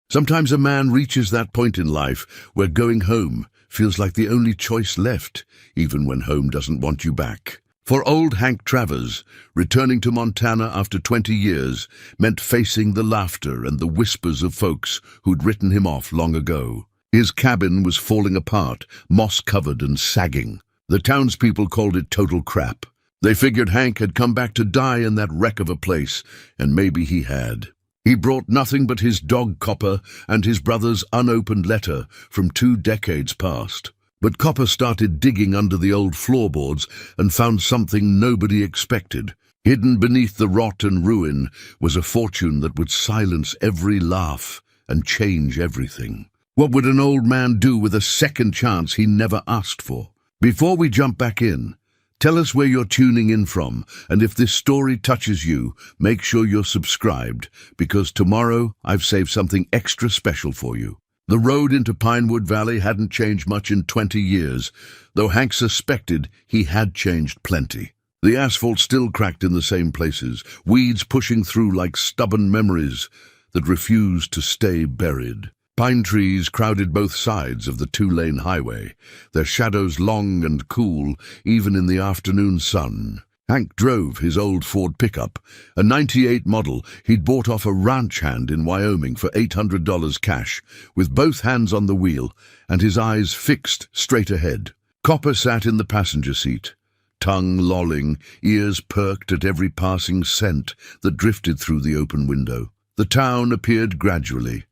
Sometimes a man reaches that point in life where going home feels like the only choice left, even when home doesn't want you back. For old Hank Travers, returning to Montana after 20 years meant facing the laughter and the whispers of folks who'd written him off long ago. His cabin was falling apart, moss-covered and sagging. The townspeople called it total crap. They figured Hank had come back to die in that wreck of a place, and maybe he had. He brought nothing but his dog Copper and his brother's unopened letter from 2 decades past. But Copper started digging under the old floorboards and found something nobody expected. Hidden beneath the rot and ruin was a fortune that would silence every laugh and change everything. What would an old man do with a second chance he never asked for? Before we jump back in, tell us where you're tuning in from, and if this story touches you, make sure you're subscribed, because tomorrow I've saved something extra special for you. The road into Pinewood Valley hadn't changed much in 20 years, though Hank suspected he had changed plenty. The asphalt still cracked in the same places, weeds pushing through like stubborn memories that refused to stay buried. Pine trees crowded both sides of the 2-lane highway, their shadows long and cool even in the afternoon sun. Hank drove his old Ford pickup, a '98 model he'd bought off a ranch hand in Wyoming for $800 cash, with both hands on the wheel and his eyes fixed straight ahead. Copper sat in the passenger seat, tongue lolling, ears perked at every passing scent that drifted through the open window. The town appeared gradually,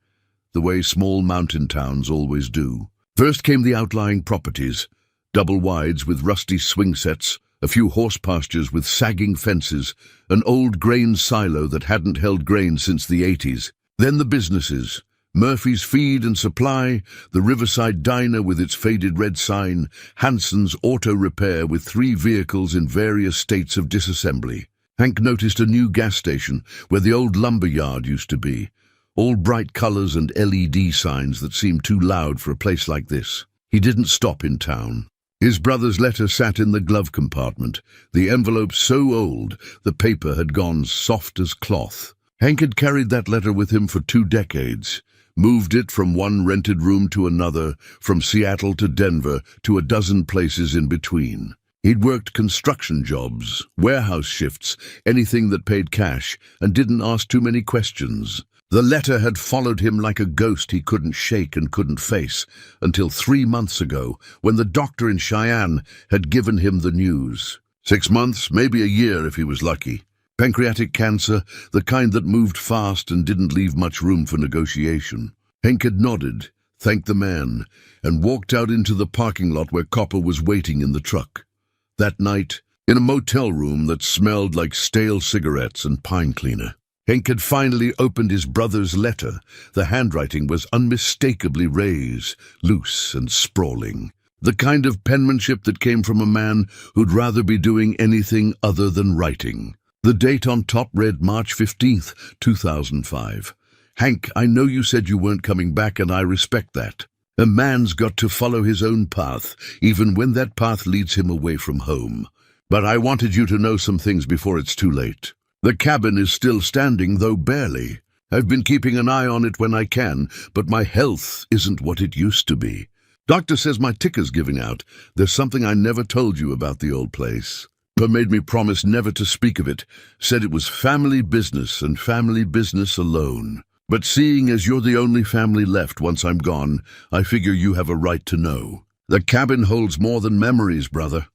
the way small mountain towns always do. First came the outlying properties, double wides with rusty swing sets, a few horse pastures with sagging fences, an old grain silo that hadn't held grain since the 80s. Then the businesses, Murphy's Feed and Supply, the Riverside Diner with its faded red sign, Hanson's Auto Repair with 3 vehicles in various states of disassembly. Hank noticed a new gas station where the old lumber yard used to be, all bright colors and LED signs that seemed too loud for a place like this. He didn't stop in town. His brother's letter sat in the glove compartment, the envelope so old the paper had gone soft as cloth. Hank had carried that letter with him for 2 decades, moved it from one rented room to another, from Seattle to Denver to a dozen places in between. He'd worked construction jobs, warehouse shifts, anything that paid cash, and didn't ask too many questions. The letter had followed him like a ghost he couldn't shake and couldn't face, until 3 months ago, when the doctor in Cheyenne had given him the news. 6 months, maybe a year if he was lucky. Pancreatic cancer, the kind that moved fast and didn't leave much room for negotiation. Hank had nodded, thanked the man, and walked out into the parking lot where Copper was waiting in the truck. That night, in a motel room that smelled like stale cigarettes and pine cleaner, Hank had finally opened his brother's letter. The handwriting was unmistakably Ray's, loose and sprawling. The kind of penmanship that came from a man who'd rather be doing anything other than writing. The date on top read March 15th, 2005. Hank, I know you said you weren't coming back, and I respect that. A man's got to follow his own path, even when that path leads him away from home. But I wanted you to know some things before it's too late. The cabin is still standing, though barely. I've been keeping an eye on it when I can, but my health isn't what it used to be. Doctor says my ticker's giving out. There's something I never told you about the old place. But made me promise never to speak of it, said it was family business and family business alone. But seeing as you're the only family left once I'm gone, I figure you have a right to know. The cabin holds more than memories, brother.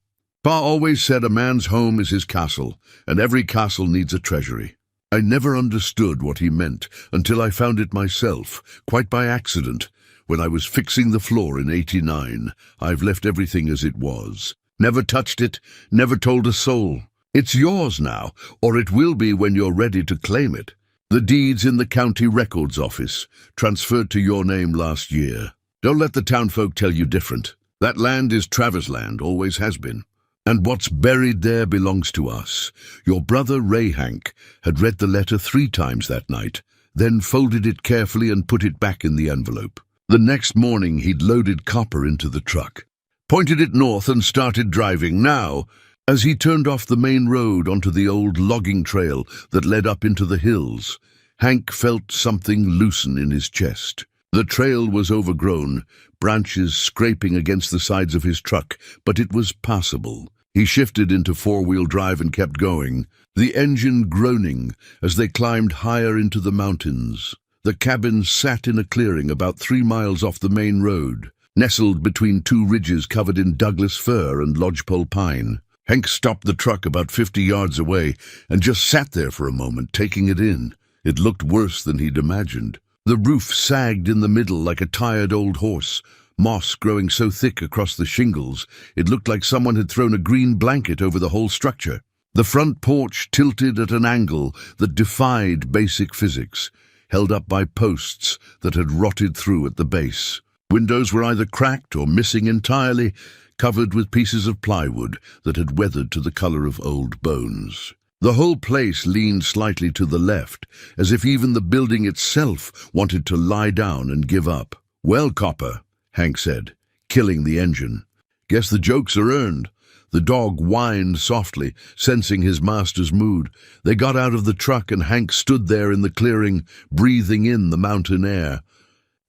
Pa always said a man's home is his castle, and every castle needs a treasury. I never understood what he meant until I found it myself, quite by accident, when I was fixing the floor in '89. I've left everything as it was. Never touched it, never told a soul. It's yours now, or it will be when you're ready to claim it. The deed's in the county records office, transferred to your name last year. Don't let the townfolk tell you different. That land is Travers' land, always has been. And what's buried there belongs to us. Your brother Ray Hank had read the letter 3 times that night, then folded it carefully and put it back in the envelope. The next morning he'd loaded Copper into the truck, pointed it north and started driving. Now, as he turned off the main road onto the old logging trail that led up into the hills, Hank felt something loosen in his chest. The trail was overgrown, branches scraping against the sides of his truck, but it was passable. He shifted into four-wheel drive and kept going, the engine groaning as they climbed higher into the mountains. The cabin sat in a clearing about 3 miles off the main road, nestled between two ridges covered in Douglas fir and lodgepole pine. Hank stopped the truck about 50 yards away and just sat there for a moment, taking it in. It looked worse than he'd imagined. The roof sagged in the middle like a tired old horse, moss growing so thick across the shingles it looked like someone had thrown a green blanket over the whole structure. The front porch tilted at an angle that defied basic physics, held up by posts that had rotted through at the base. Windows were either cracked or missing entirely, covered with pieces of plywood that had weathered to the color of old bones. The whole place leaned slightly to the left, as if even the building itself wanted to lie down and give up. "Well, Copper," Hank said, killing the engine. "Guess the jokes are earned." The dog whined softly, sensing his master's mood. They got out of the truck and Hank stood there in the clearing, breathing in the mountain air.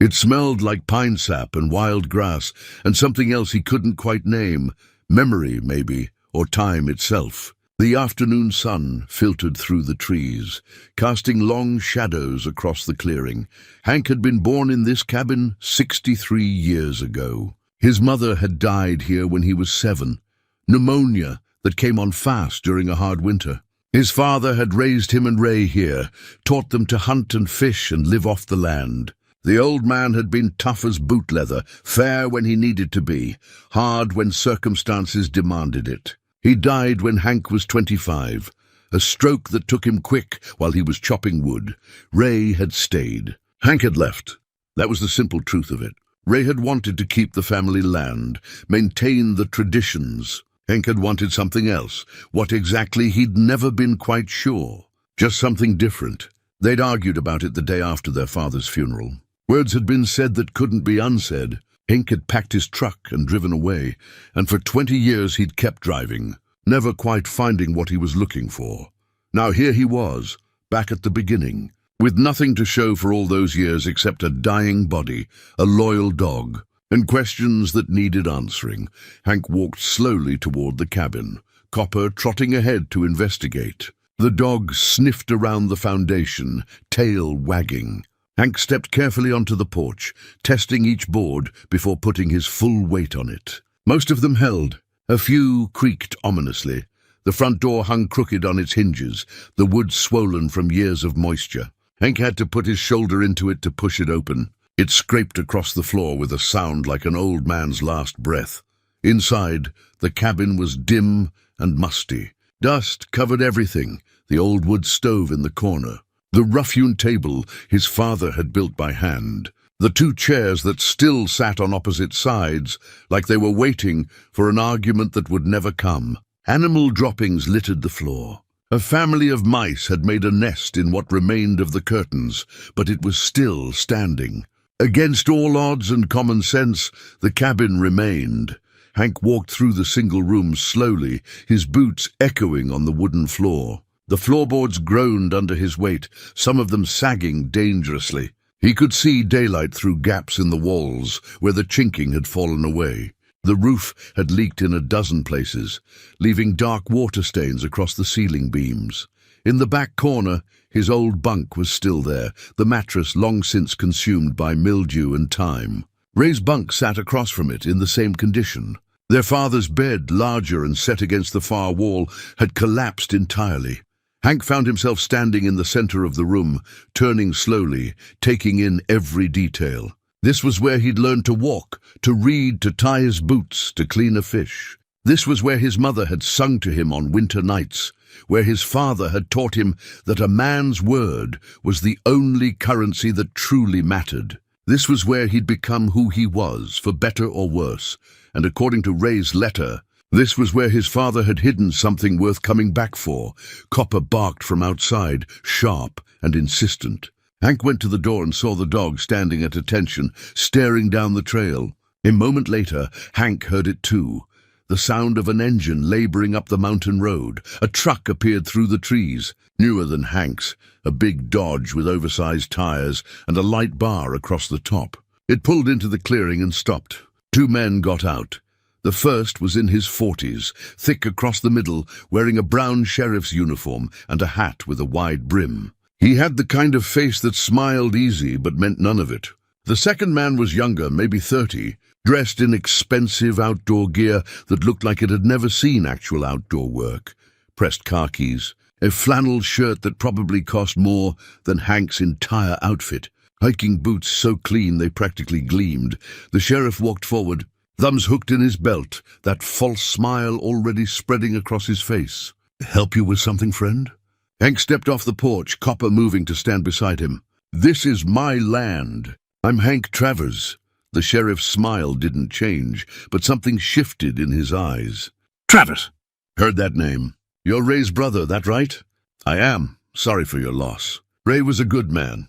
It smelled like pine sap and wild grass, and something else he couldn't quite name. Memory, maybe, or time itself. The afternoon sun filtered through the trees, casting long shadows across the clearing. Hank had been born in this cabin 63 years ago. His mother had died here when he was 7. Pneumonia that came on fast during a hard winter. His father had raised him and Ray here, taught them to hunt and fish and live off the land. The old man had been tough as boot leather, fair when he needed to be, hard when circumstances demanded it. He died when Hank was 25, a stroke that took him quick while he was chopping wood. Ray had stayed. Hank had left. That was the simple truth of it. Ray had wanted to keep the family land, maintain the traditions. Hank had wanted something else. What exactly, he'd never been quite sure. Just something different. They'd argued about it the day after their father's funeral. Words had been said that couldn't be unsaid. Hank had packed his truck and driven away, and for 20 years he'd kept driving, never quite finding what he was looking for. Now here he was, back at the beginning, with nothing to show for all those years except a dying body, a loyal dog, and questions that needed answering. Hank walked slowly toward the cabin, Copper trotting ahead to investigate. The dog sniffed around the foundation, tail wagging. Hank stepped carefully onto the porch, testing each board before putting his full weight on it. Most of them held. A few creaked ominously. The front door hung crooked on its hinges, the wood swollen from years of moisture. Hank had to put his shoulder into it to push it open. It scraped across the floor with a sound like an old man's last breath. Inside, the cabin was dim and musty. Dust covered everything, the old wood stove in the corner, the rough-hewn table his father had built by hand, the 2 chairs that still sat on opposite sides, like they were waiting for an argument that would never come. Animal droppings littered the floor. A family of mice had made a nest in what remained of the curtains, but it was still standing. Against all odds and common sense, the cabin remained. Hank walked through the single room slowly, his boots echoing on the wooden floor. The floorboards groaned under his weight, some of them sagging dangerously. He could see daylight through gaps in the walls where the chinking had fallen away. The roof had leaked in a dozen places, leaving dark water stains across the ceiling beams. In the back corner, his old bunk was still there, the mattress long since consumed by mildew and time. Ray's bunk sat across from it in the same condition. Their father's bed, larger and set against the far wall, had collapsed entirely. Hank found himself standing in the center of the room, turning slowly, taking in every detail. This was where he'd learned to walk, to read, to tie his boots, to clean a fish. This was where his mother had sung to him on winter nights, where his father had taught him that a man's word was the only currency that truly mattered. This was where he'd become who he was, for better or worse, and according to Ray's letter, this was where his father had hidden something worth coming back for. Copper barked from outside, sharp and insistent. Hank went to the door and saw the dog standing at attention, staring down the trail. A moment later, Hank heard it too. The sound of an engine laboring up the mountain road. A truck appeared through the trees, newer than Hank's, a big Dodge with oversized tires and a light bar across the top. It pulled into the clearing and stopped. Two men got out. The first was in his 40s, thick across the middle, wearing a brown sheriff's uniform and a hat with a wide brim. He had the kind of face that smiled easy but meant none of it. The second man was younger, maybe 30, dressed in expensive outdoor gear that looked like it had never seen actual outdoor work. Pressed khakis, a flannel shirt that probably cost more than Hank's entire outfit, hiking boots so clean they practically gleamed. The sheriff walked forward, thumbs hooked in his belt, that false smile already spreading across his face. "Help you with something, friend?" Hank stepped off the porch, Copper moving to stand beside him. "This is my land. I'm Hank Travers." The sheriff's smile didn't change, but something shifted in his eyes. "Travers!" "Heard that name. You're Ray's brother, that right?" "I am. Sorry for your loss. Ray was a good man."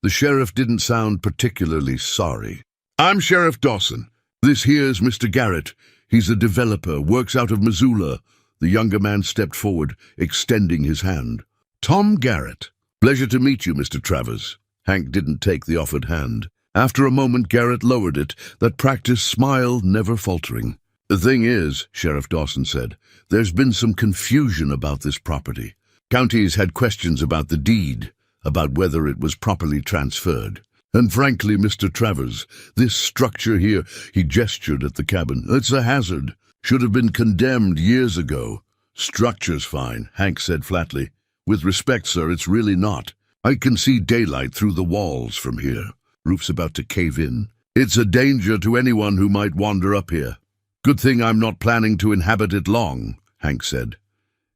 The sheriff didn't sound particularly sorry. "I'm Sheriff Dawson. This here's Mr. Garrett. He's a developer, works out of Missoula." The younger man stepped forward, extending his hand. "Tom Garrett. Pleasure to meet you, Mr. Travers." Hank didn't take the offered hand. After a moment, Garrett lowered it, that practiced smile never faltering. "The thing is," Sheriff Dawson said, "there's been some confusion about this property. Counties had questions about the deed, about whether it was properly transferred. And frankly, Mr. Travers, this structure here," he gestured at the cabin, "it's a hazard. Should have been condemned years ago." "Structure's fine," Hank said flatly. "With respect, sir, it's really not. I can see daylight through the walls from here. Roof's about to cave in. It's a danger to anyone who might wander up here. Good thing I'm not planning to inhabit it long," Hank said.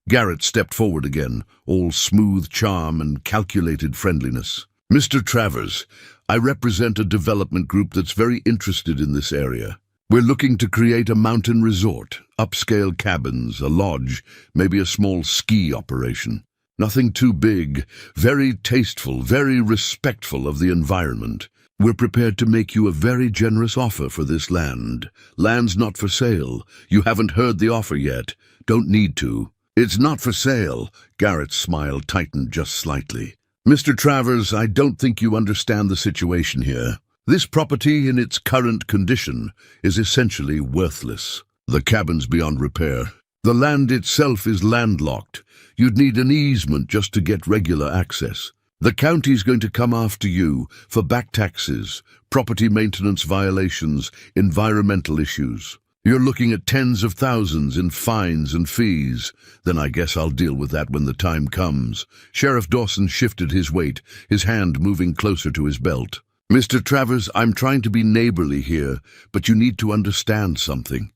Garrett stepped forward again, all smooth charm and calculated friendliness. "Mr. Travers, I represent a development group that's very interested in this area. We're looking to create a mountain resort, upscale cabins, a lodge, maybe a small ski operation. Nothing too big, very tasteful, very respectful of the environment. We're prepared to make you a very generous offer for this land. Land's not for sale. You haven't heard the offer yet. Don't need to." "It's not for sale." Garrett's smile tightened just slightly. "Mr. Travers, I don't think you understand the situation here. This property in its current condition is essentially worthless. The cabin's beyond repair. The land itself is landlocked. You'd need an easement just to get regular access. The county's going to come after you for back taxes, property maintenance violations, environmental issues. You're looking at tens of thousands in fines and fees. Then I guess I'll deal with that when the time comes." Sheriff Dawson shifted his weight, his hand moving closer to his belt. "Mr. Travers, I'm trying to be neighborly here, but you need to understand something.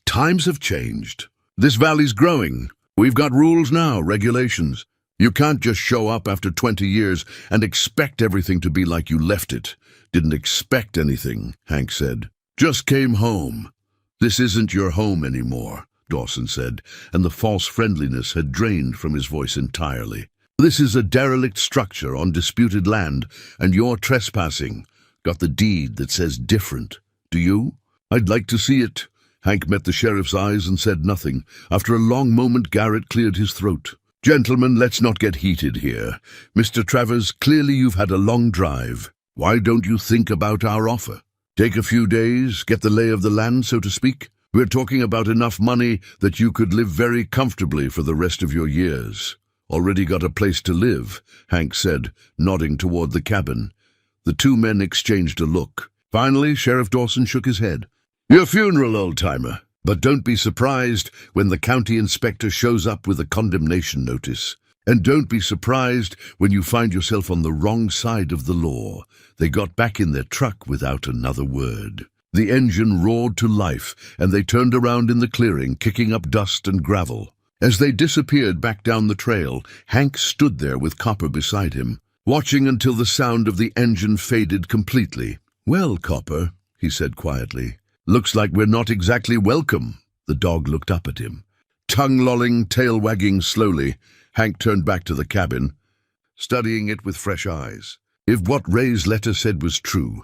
Times have changed. This valley's growing. We've got rules now, regulations. You can't just show up after 20 years and expect everything to be like you left it." "Didn't expect anything," Hank said. "Just came home." "This isn't your home anymore," Dawson said, and the false friendliness had drained from his voice entirely. "This is a derelict structure on disputed land, and you're trespassing. Got the deed that says different. Do you?" "I'd like to see it." Hank met the sheriff's eyes and said nothing. After a long moment, Garrett cleared his throat. "Gentlemen, let's not get heated here. Mr. Travers, clearly you've had a long drive. Why don't you think about our offer? Take a few days, get the lay of the land, so to speak. We're talking about enough money that you could live very comfortably for the rest of your years." "Already got a place to live," Hank said, nodding toward the cabin. The two men exchanged a look. Finally, Sheriff Dawson shook his head. "Your funeral, old-timer. But don't be surprised when the county inspector shows up with a condemnation notice. And don't be surprised when you find yourself on the wrong side of the law." They got back in their truck without another word. The engine roared to life, and they turned around in the clearing, kicking up dust and gravel. As they disappeared back down the trail, Hank stood there with Copper beside him, watching until the sound of the engine faded completely. "Well, Copper," he said quietly, "looks like we're not exactly welcome." The dog looked up at him. Tongue-lolling, tail-wagging slowly, Hank turned back to the cabin, studying it with fresh eyes. If what Ray's letter said was true,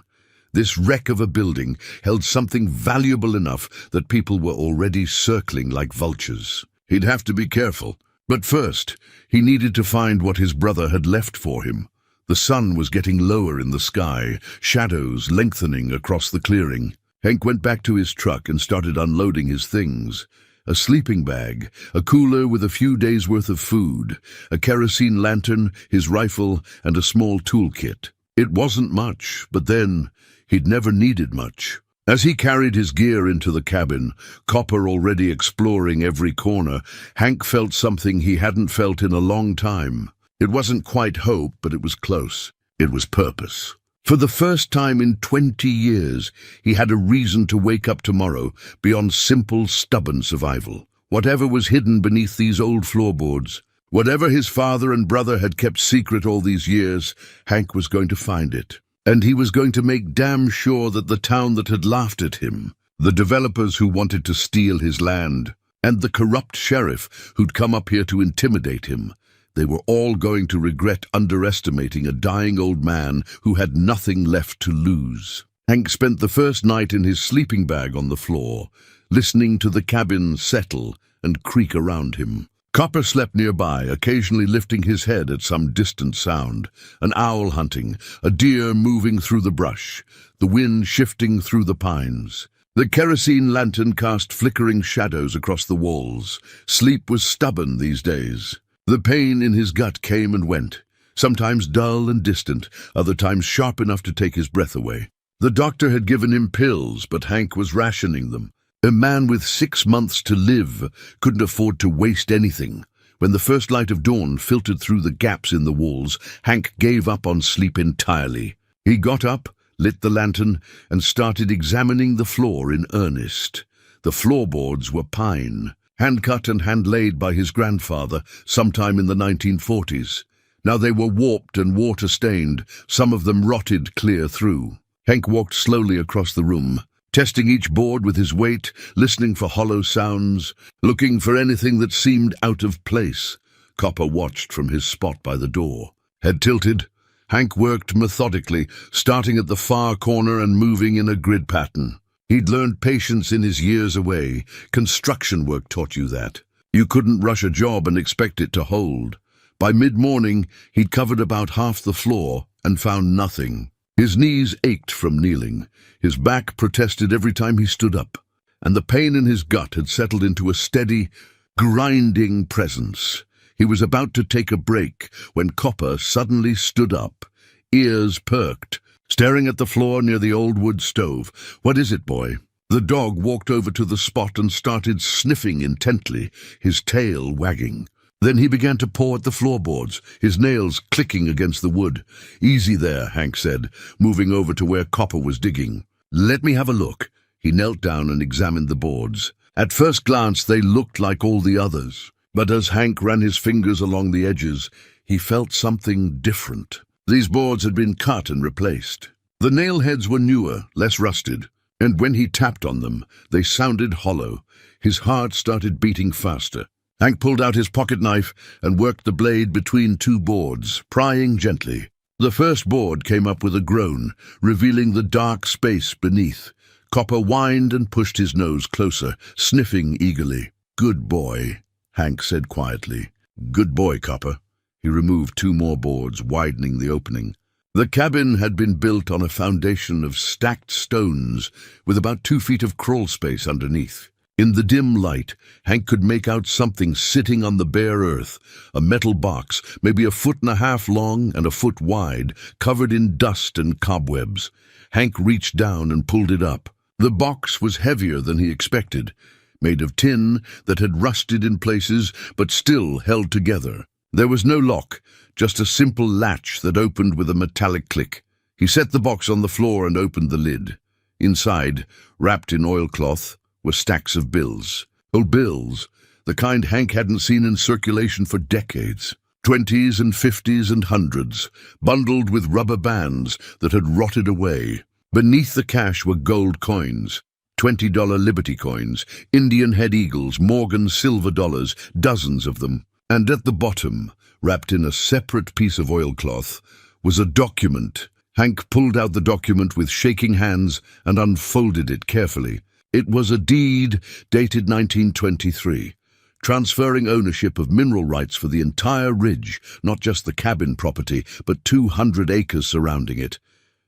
This wreck of a building held something valuable enough that people were already circling like vultures. He'd have to be careful. But first, he needed to find what his brother had left for him. The sun was getting lower in the sky, shadows lengthening across the clearing. Hank went back to his truck and started unloading his things. A sleeping bag, a cooler with a few days' worth of food, a kerosene lantern, his rifle, and a small toolkit. It wasn't much, but then he'd never needed much. As he carried his gear into the cabin, Copper already exploring every corner, Hank felt something he hadn't felt in a long time. It wasn't quite hope, but it was close. It was purpose. For the first time in 20 years, he had a reason to wake up tomorrow beyond simple, stubborn survival. Whatever was hidden beneath these old floorboards, whatever his father and brother had kept secret all these years, Hank was going to find it. And he was going to make damn sure that the town that had laughed at him, the developers who wanted to steal his land, and the corrupt sheriff who'd come up here to intimidate him, they were all going to regret underestimating a dying old man who had nothing left to lose. Hank spent the first night in his sleeping bag on the floor, listening to the cabin settle and creak around him. Copper slept nearby, occasionally lifting his head at some distant sound. An owl hunting, a deer moving through the brush, the wind shifting through the pines. The kerosene lantern cast flickering shadows across the walls. Sleep was stubborn these days. The pain in his gut came and went, sometimes dull and distant, other times sharp enough to take his breath away. The doctor had given him pills, but Hank was rationing them. A man with 6 months to live couldn't afford to waste anything. When the first light of dawn filtered through the gaps in the walls, Hank gave up on sleep entirely. He got up, lit the lantern, and started examining the floor in earnest. The floorboards were pine, hand-cut and hand-laid by his grandfather sometime in the 1940s. Now they were warped and water-stained, some of them rotted clear through. Hank walked slowly across the room, testing each board with his weight, listening for hollow sounds, looking for anything that seemed out of place. Copper watched from his spot by the door. Head tilted, Hank worked methodically, starting at the far corner and moving in a grid pattern. He'd learned patience in his years away. Construction work taught you that. You couldn't rush a job and expect it to hold. By mid-morning, he'd covered about half the floor and found nothing. His knees ached from kneeling. His back protested every time he stood up, and the pain in his gut had settled into a steady, grinding presence. He was about to take a break when Copper suddenly stood up, ears perked, staring at the floor near the old wood stove. "What is it, boy?" The dog walked over to the spot and started sniffing intently, his tail wagging. Then he began to paw at the floorboards, his nails clicking against the wood. "Easy there," Hank said, moving over to where Copper was digging. "Let me have a look." He knelt down and examined the boards. At first glance, they looked like all the others. But as Hank ran his fingers along the edges, he felt something different. These boards had been cut and replaced. The nail heads were newer, less rusted, and when he tapped on them, they sounded hollow. His heart started beating faster. Hank pulled out his pocket knife and worked the blade between two boards, prying gently. The first board came up with a groan, revealing the dark space beneath. Copper whined and pushed his nose closer, sniffing eagerly. "Good boy," Hank said quietly. "Good boy, Copper." He removed 2 more boards, widening the opening. The cabin had been built on a foundation of stacked stones, with about 2 feet of crawl space underneath. In the dim light, Hank could make out something sitting on the bare earth, a metal box, maybe 1.5 feet long and 1 foot wide, covered in dust and cobwebs. Hank reached down and pulled it up. The box was heavier than he expected, made of tin that had rusted in places but still held together. There was no lock, just a simple latch that opened with a metallic click. He set the box on the floor and opened the lid. Inside, wrapped in oilcloth, were stacks of bills. Old bills, the kind Hank hadn't seen in circulation for decades. 20s and 50s and 100s, bundled with rubber bands that had rotted away. Beneath the cash were gold coins, $20 Liberty coins, Indian head eagles, Morgan silver dollars, dozens of them. And at the bottom, wrapped in a separate piece of oilcloth, was a document Hank pulled out the document with shaking hands and unfolded it carefully. It was a deed dated 1923, transferring ownership of mineral rights for the entire ridge, not just the cabin property, but 200 acres surrounding it,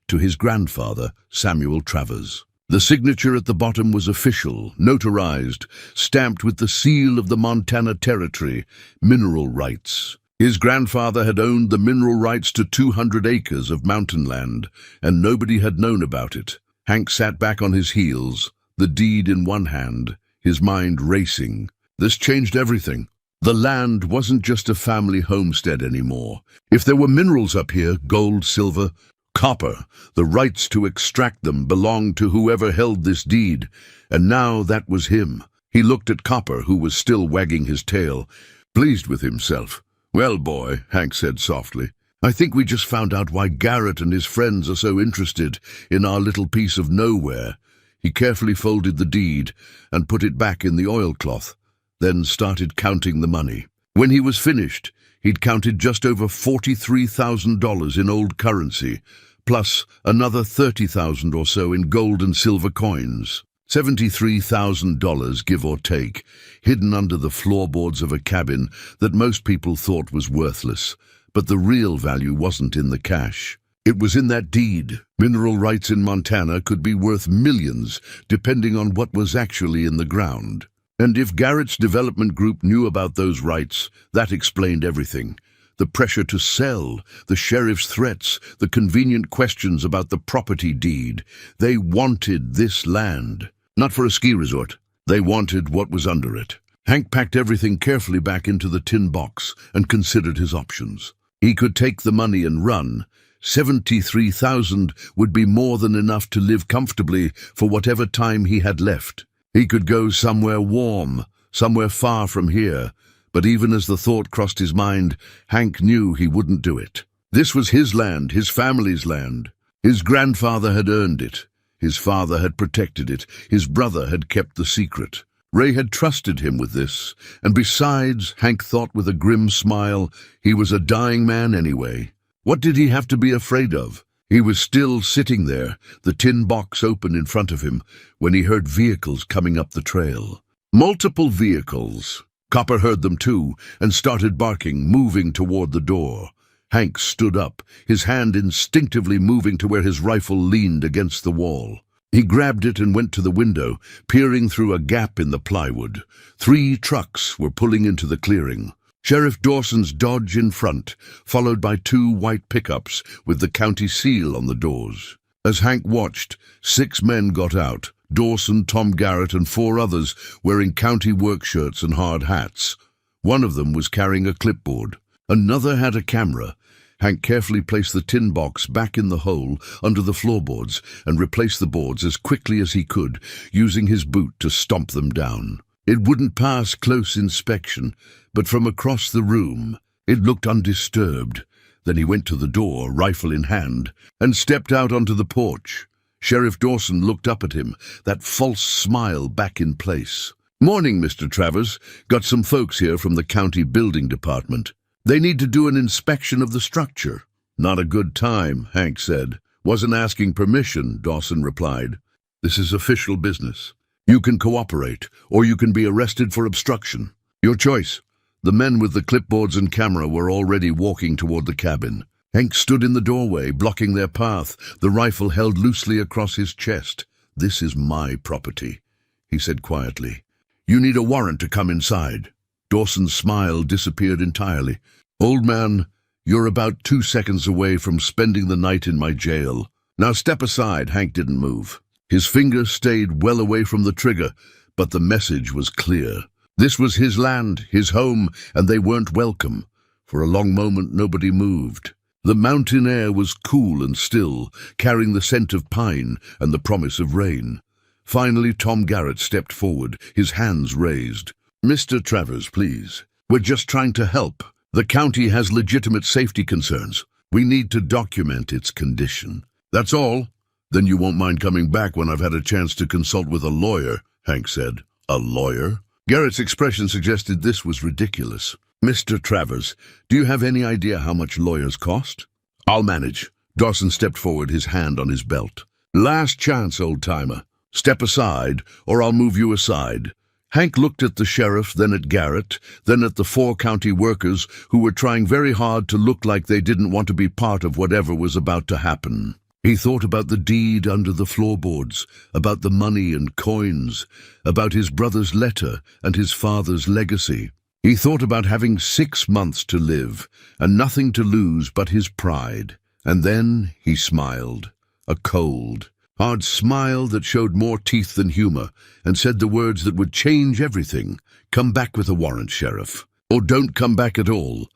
to his grandfather, Samuel Travers. The signature at the bottom was official, notarized, stamped with the seal of the Montana Territory, mineral rights. His grandfather had owned the mineral rights to 200 acres of mountain land, and nobody had known about it. Hank sat back on his heels, the deed in one hand, his mind racing. This changed everything. The land wasn't just a family homestead anymore. If there were minerals up here, gold, silver, copper, the rights to extract them belonged to whoever held this deed, and now that was him. He looked at Copper, who was still wagging his tail, pleased with himself. "Well, boy," Hank said softly, "I think we just found out why Garrett and his friends are so interested in our little piece of nowhere." He carefully folded the deed and put it back in the oilcloth, then started counting the money. When he was finished, he'd counted just over $43,000 in old currency, plus another $30,000 or so in gold and silver coins. $73,000, give or take, hidden under the floorboards of a cabin that most people thought was worthless. But the real value wasn't in the cash. It was in that deed. Mineral rights in Montana could be worth millions, depending on what was actually in the ground. And if Garrett's development group knew about those rights, that explained everything. The pressure to sell, the sheriff's threats, the convenient questions about the property deed. They wanted this land. Not for a ski resort. They wanted what was under it. Hank packed everything carefully back into the tin box and considered his options. He could take the money and run. $73,000 would be more than enough to live comfortably for whatever time he had left. He could go somewhere warm, somewhere far from here. But even as the thought crossed his mind, Hank knew he wouldn't do it. This was his land, his family's land. His grandfather had earned it. His father had protected it. His brother had kept the secret. Ray had trusted him with this. And besides, Hank thought with a grim smile, he was a dying man anyway. What did he have to be afraid of? He was still sitting there, the tin box open in front of him, when he heard vehicles coming up the trail. Multiple vehicles. Copper heard them too, and started barking, moving toward the door. Hank stood up, his hand instinctively moving to where his rifle leaned against the wall. He grabbed it and went to the window, peering through a gap in the plywood. 3 trucks were pulling into the clearing. Sheriff Dawson's Dodge in front, followed by 2 white pickups with the county seal on the doors. As Hank watched, 6 men got out. Dawson, Tom Garrett, and 4 others wearing county work shirts and hard hats. One of them was carrying a clipboard. Another had a camera. Hank carefully placed the tin box back in the hole under the floorboards and replaced the boards as quickly as he could, using his boot to stomp them down. It wouldn't pass close inspection, but from across the room, it looked undisturbed. Then he went to the door, rifle in hand, and stepped out onto the porch. Sheriff Dawson looked up at him, that false smile back in place. "Morning, Mr. Travers. Got some folks here from the county building department. They need to do an inspection of the structure." "Not a good time," Hank said. "Wasn't asking permission," Dawson replied. "This is official business. You can cooperate, or you can be arrested for obstruction. Your choice." The men with the clipboards and camera were already walking toward the cabin. Hank stood in the doorway, blocking their path, the rifle held loosely across his chest. "This is my property," he said quietly. "You need a warrant to come inside." Dawson's smile disappeared entirely. "Old man, you're about 2 seconds away from spending the night in my jail. Now step aside." Hank didn't move. His finger stayed well away from the trigger, but the message was clear. This was his land, his home, and they weren't welcome. For a long moment, nobody moved. The mountain air was cool and still, carrying the scent of pine and the promise of rain. Finally, Tom Garrett stepped forward, his hands raised. "Mr. Travers, please. We're just trying to help. The county has legitimate safety concerns. We need to document its condition. That's all." "Then you won't mind coming back when I've had a chance to consult with a lawyer," Hank said. "A lawyer?" Garrett's expression suggested this was ridiculous. "Mr. Travers, do you have any idea how much lawyers cost?" "I'll manage." Dawson stepped forward, his hand on his belt. "Last chance, old-timer. Step aside, or I'll move you aside." Hank looked at the sheriff, then at Garrett, then at the 4 county workers who were trying very hard to look like they didn't want to be part of whatever was about to happen. He thought about the deed under the floorboards, about the money and coins, about his brother's letter and his father's legacy. He thought about having 6 months to live and nothing to lose but his pride. And then he smiled, a cold, hard smile that showed more teeth than humor, and said the words that would change everything. "Come back with a warrant, Sheriff. Or don't come back at all."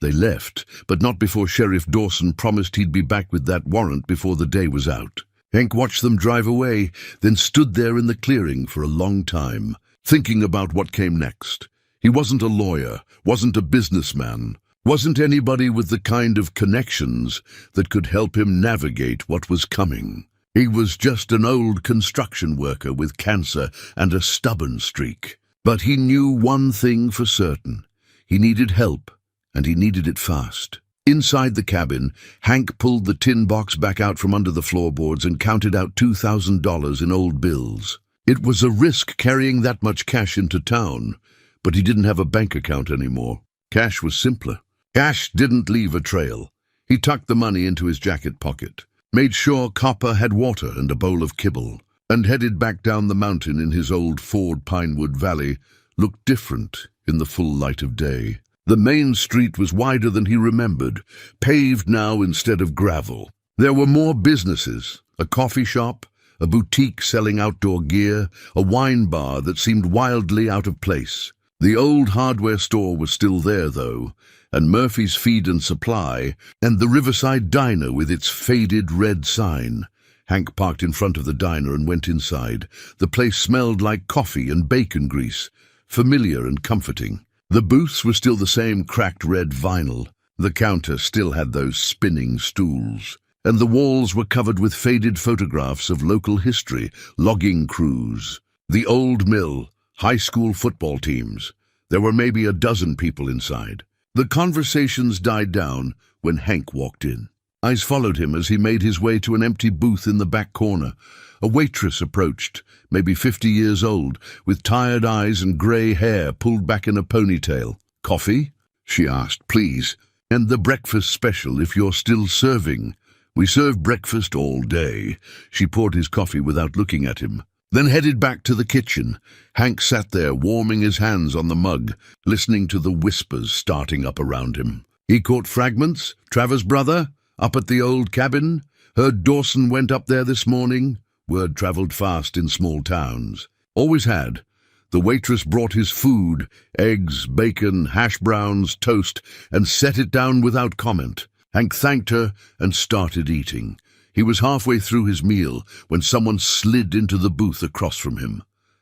They left, but not before Sheriff Dawson promised he'd be back with that warrant before the day was out. Hank watched them drive away, then stood there in the clearing for a long time, thinking about what came next. He wasn't a lawyer, wasn't a businessman, wasn't anybody with the kind of connections that could help him navigate what was coming. He was just an old construction worker with cancer and a stubborn streak. But he knew one thing for certain. He needed help, and he needed it fast. Inside the cabin, Hank pulled the tin box back out from under the floorboards and counted out $2,000 in old bills. It was a risk carrying that much cash into town, but he didn't have a bank account anymore. Cash was simpler. Cash didn't leave a trail. He tucked the money into his jacket pocket, made sure Copper had water and a bowl of kibble, and headed back down the mountain in his old Ford Pinewood Valley. Looked different in the full light of day. The main street was wider than he remembered, paved now instead of gravel. There were more businesses, a coffee shop, a boutique selling outdoor gear, a wine bar that seemed wildly out of place. The old hardware store was still there, though, and Murphy's Feed and Supply, and the Riverside Diner with its faded red sign. Hank parked in front of the diner and went inside. The place smelled like coffee and bacon grease, familiar and comforting. The booths were still the same cracked red vinyl. The counter still had those spinning stools. And the walls were covered with faded photographs of local history, logging crews, the old mill, high school football teams. There were maybe a dozen people inside. The conversations died down when Hank walked in. Eyes followed him as he made his way to an empty booth in the back corner. A waitress approached, maybe 50 years old, with tired eyes and grey hair pulled back in a ponytail. "Coffee?" she asked. "Please. And the breakfast special, if you're still serving." "We serve breakfast all day." She poured his coffee without looking at him, then headed back to the kitchen. Hank sat there, warming his hands on the mug, listening to the whispers starting up around him. He caught fragments. Travers' brother? Up at the old cabin? Heard Dawson went up there this morning? Word travelled fast in small towns. Always had. The waitress brought his food, eggs, bacon, hash browns, toast, and set it down without comment. Hank thanked her and started eating. He was halfway through his meal when someone slid into the booth across from him.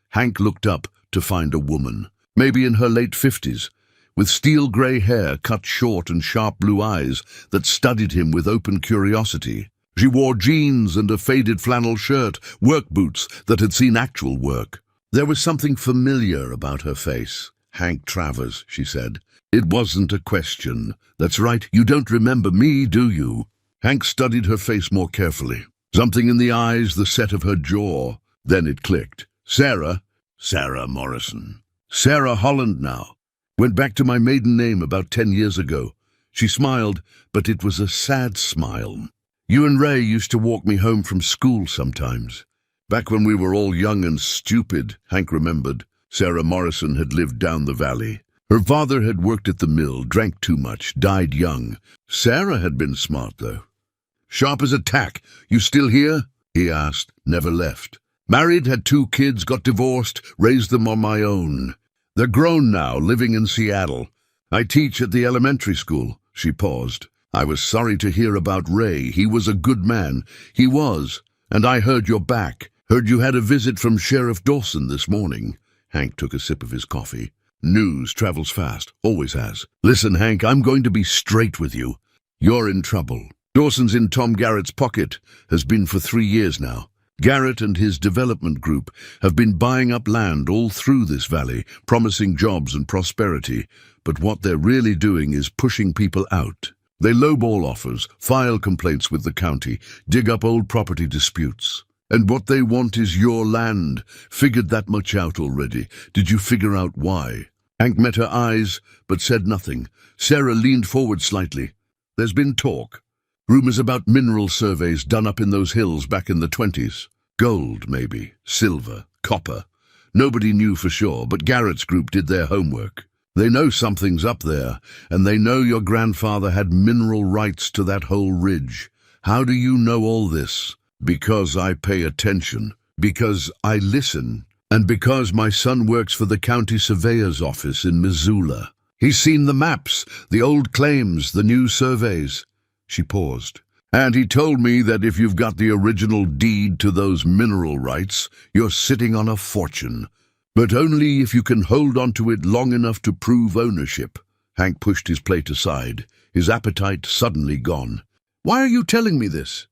Hank looked up to find a woman, maybe in her late 50s, with steel-grey hair cut short and sharp blue eyes that studied him with open curiosity. She wore jeans and a faded flannel shirt, work boots that had seen actual work. There was something familiar about her face. "Hank Travers," she said. It wasn't a question. "That's right, you don't remember me, do you?" Hank studied her face more carefully. Something in the eyes, the set of her jaw. Then it clicked. "Sarah?" "Sarah Morrison." "Sarah Holland now. Went back to my maiden name about 10 years ago." She smiled, but it was a sad smile. "You and Ray used to walk me home from school sometimes. Back when we were all young and stupid," Hank remembered. Sarah Morrison had lived down the valley. Her father had worked at the mill, drank too much, died young. Sarah had been smart, though. "Sharp as a tack. You still here?" he asked. "Never left. Married, had 2 kids, got divorced, raised them on my own. They're grown now, living in Seattle. I teach at the elementary school." She paused. "I was sorry to hear about Ray. He was a good man. He was. And I heard you're back. Heard you had a visit from Sheriff Dawson this morning." Hank took a sip of his coffee. "News travels fast. Always has. Listen, Hank, I'm going to be straight with you. You're in trouble. Dawson's in Tom Garrett's pocket. Has been for 3 years now. Garrett and his development group have been buying up land all through this valley, promising jobs and prosperity. But what they're really doing is pushing people out. They lowball offers, file complaints with the county, dig up old property disputes. And what they want is your land. Figured that much out already. Did you figure out why? Hank met her eyes, but said nothing. Sarah leaned forward slightly. There's been talk. Rumors about mineral surveys done up in those hills back in the 20s. Gold, maybe. Silver. Copper. Nobody knew for sure, but Garrett's group did their homework. They know something's up there, and they know your grandfather had mineral rights to that whole ridge. How do you know all this? Because I pay attention, because I listen, and because my son works for the county surveyor's office in Missoula. He's seen the maps, the old claims, the new surveys. She paused. And he told me that if you've got the original deed to those mineral rights, you're sitting on a fortune. But only if you can hold on to it long enough to prove ownership. Hank pushed his plate aside, his appetite suddenly gone. Why are you telling me this?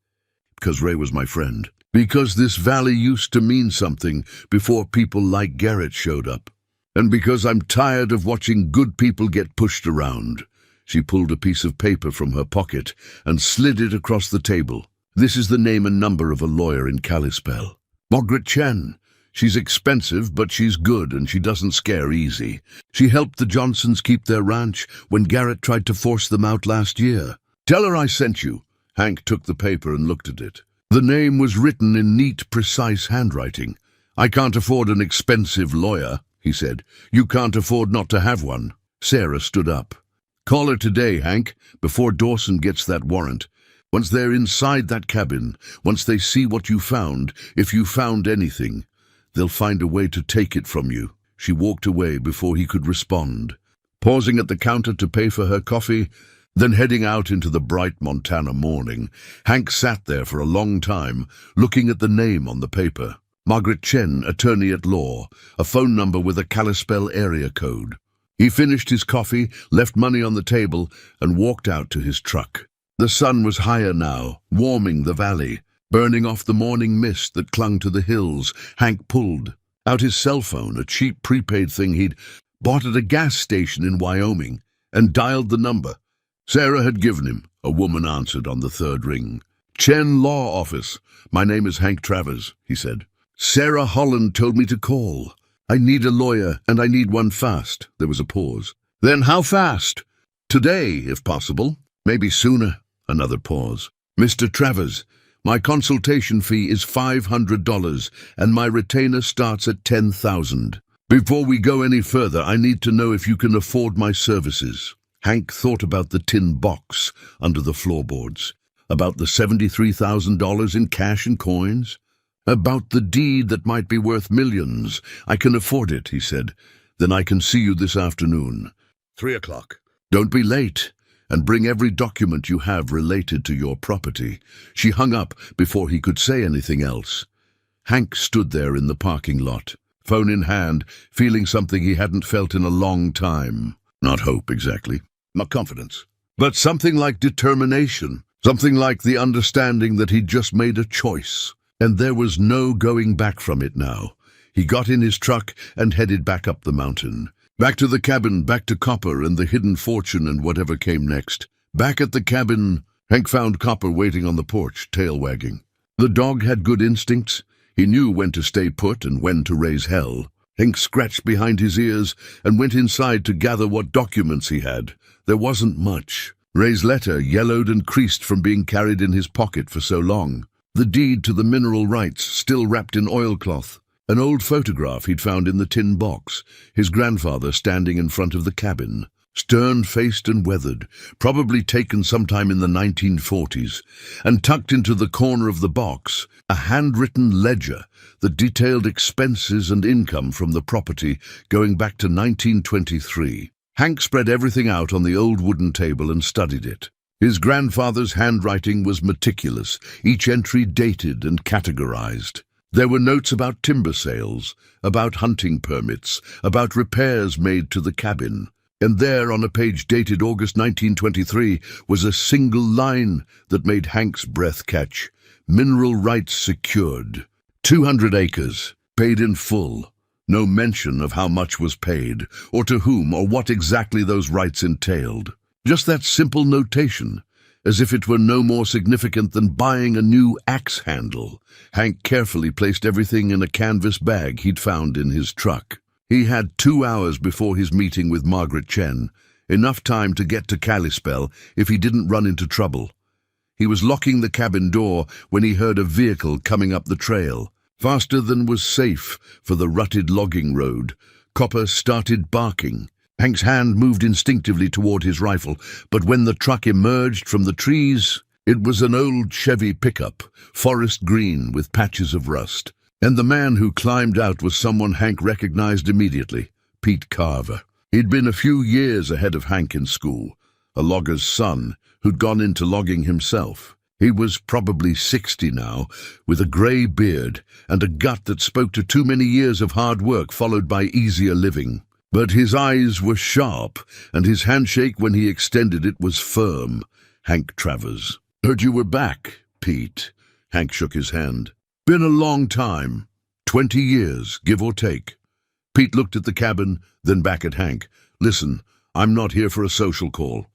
Because Ray was my friend. Because this valley used to mean something before people like Garrett showed up. And because I'm tired of watching good people get pushed around. She pulled a piece of paper from her pocket and slid it across the table. This is the name and number of a lawyer in Kalispell. Margaret Chen. She's expensive, but she's good and she doesn't scare easy. She helped the Johnsons keep their ranch when Garrett tried to force them out last year. Tell her I sent you. Hank took the paper and looked at it. The name was written in neat, precise handwriting. I can't afford an expensive lawyer, he said. You can't afford not to have one. Sarah stood up. Call her today, Hank, before Dawson gets that warrant. Once they're inside that cabin, once they see what you found, if you found anything, they'll find a way to take it from you. She walked away before he could respond, pausing at the counter to pay for her coffee, then heading out into the bright Montana morning. Hank sat there for a long time, looking at the name on the paper. Margaret Chen, attorney at law, a phone number with a Kalispell area code. He finished his coffee, left money on the table, and walked out to his truck. The sun was higher now, warming the valley, burning off the morning mist that clung to the hills. Hank pulled out his cell phone, a cheap prepaid thing he'd bought at a gas station in Wyoming, and dialed the number. Sarah had given him. A woman answered on the third ring. Chen Law Office. My name is Hank Travers, he said. Sarah Holland told me to call. I need a lawyer, and I need one fast. There was a pause. Then how fast? Today, if possible. Maybe sooner. Another pause. Mr. Travers, my consultation fee is $500, and my retainer starts at $10,000. Before we go any further, I need to know if you can afford my services. Hank thought about the tin box under the floorboards, about the $73,000 in cash and coins, about the deed that might be worth millions. I can afford it, he said. Then I can see you this afternoon. 3 o'clock. Don't be late, and bring every document you have related to your property. She hung up before he could say anything else. Hank stood there in the parking lot, phone in hand, feeling something he hadn't felt in a long time. Not hope, exactly. Not confidence. But something like determination. Something like the understanding that he'd just made a choice. And there was no going back from it now. He got in his truck and headed back up the mountain. Back to the cabin, back to Copper and the hidden fortune and whatever came next. Back at the cabin, Hank found Copper waiting on the porch, tail wagging. The dog had good instincts. He knew when to stay put and when to raise hell. Hank scratched behind his ears and went inside to gather what documents he had. There wasn't much. Ray's letter, yellowed and creased from being carried in his pocket for so long. The deed to the mineral rights, still wrapped in oilcloth. An old photograph he'd found in the tin box, his grandfather standing in front of the cabin. Stern-faced and weathered, probably taken sometime in the 1940s, and tucked into the corner of the box, a handwritten ledger that detailed expenses and income from the property going back to 1923. Hank spread everything out on the old wooden table and studied it. His grandfather's handwriting was meticulous, each entry dated and categorized. There were notes about timber sales, about hunting permits, about repairs made to the cabin. And there, on a page dated August 1923, was a single line that made Hank's breath catch. Mineral rights secured. 200 acres, paid in full. No mention of how much was paid, or to whom, or what exactly those rights entailed. Just that simple notation, as if it were no more significant than buying a new axe handle. Hank carefully placed everything in a canvas bag he'd found in his truck. He had 2 hours before his meeting with Margaret Chen, enough time to get to Kalispell if he didn't run into trouble. He was locking the cabin door when he heard a vehicle coming up the trail. Faster than was safe for the rutted logging road, Copper started barking. Hank's hand moved instinctively toward his rifle, but when the truck emerged from the trees, it was an old Chevy pickup, forest green with patches of rust. And the man who climbed out was someone Hank recognized immediately, Pete Carver. He'd been a few years ahead of Hank in school, a logger's son who'd gone into logging himself. He was probably 60 now, with a grey beard and a gut that spoke to too many years of hard work followed by easier living. But his eyes were sharp, and his handshake when he extended it was firm. Hank Travers. "Heard you were back, Pete." Hank shook his hand. "Been a long time. 20 years, give or take." Pete looked at the cabin, then back at Hank. "Listen, I'm not here for a social call.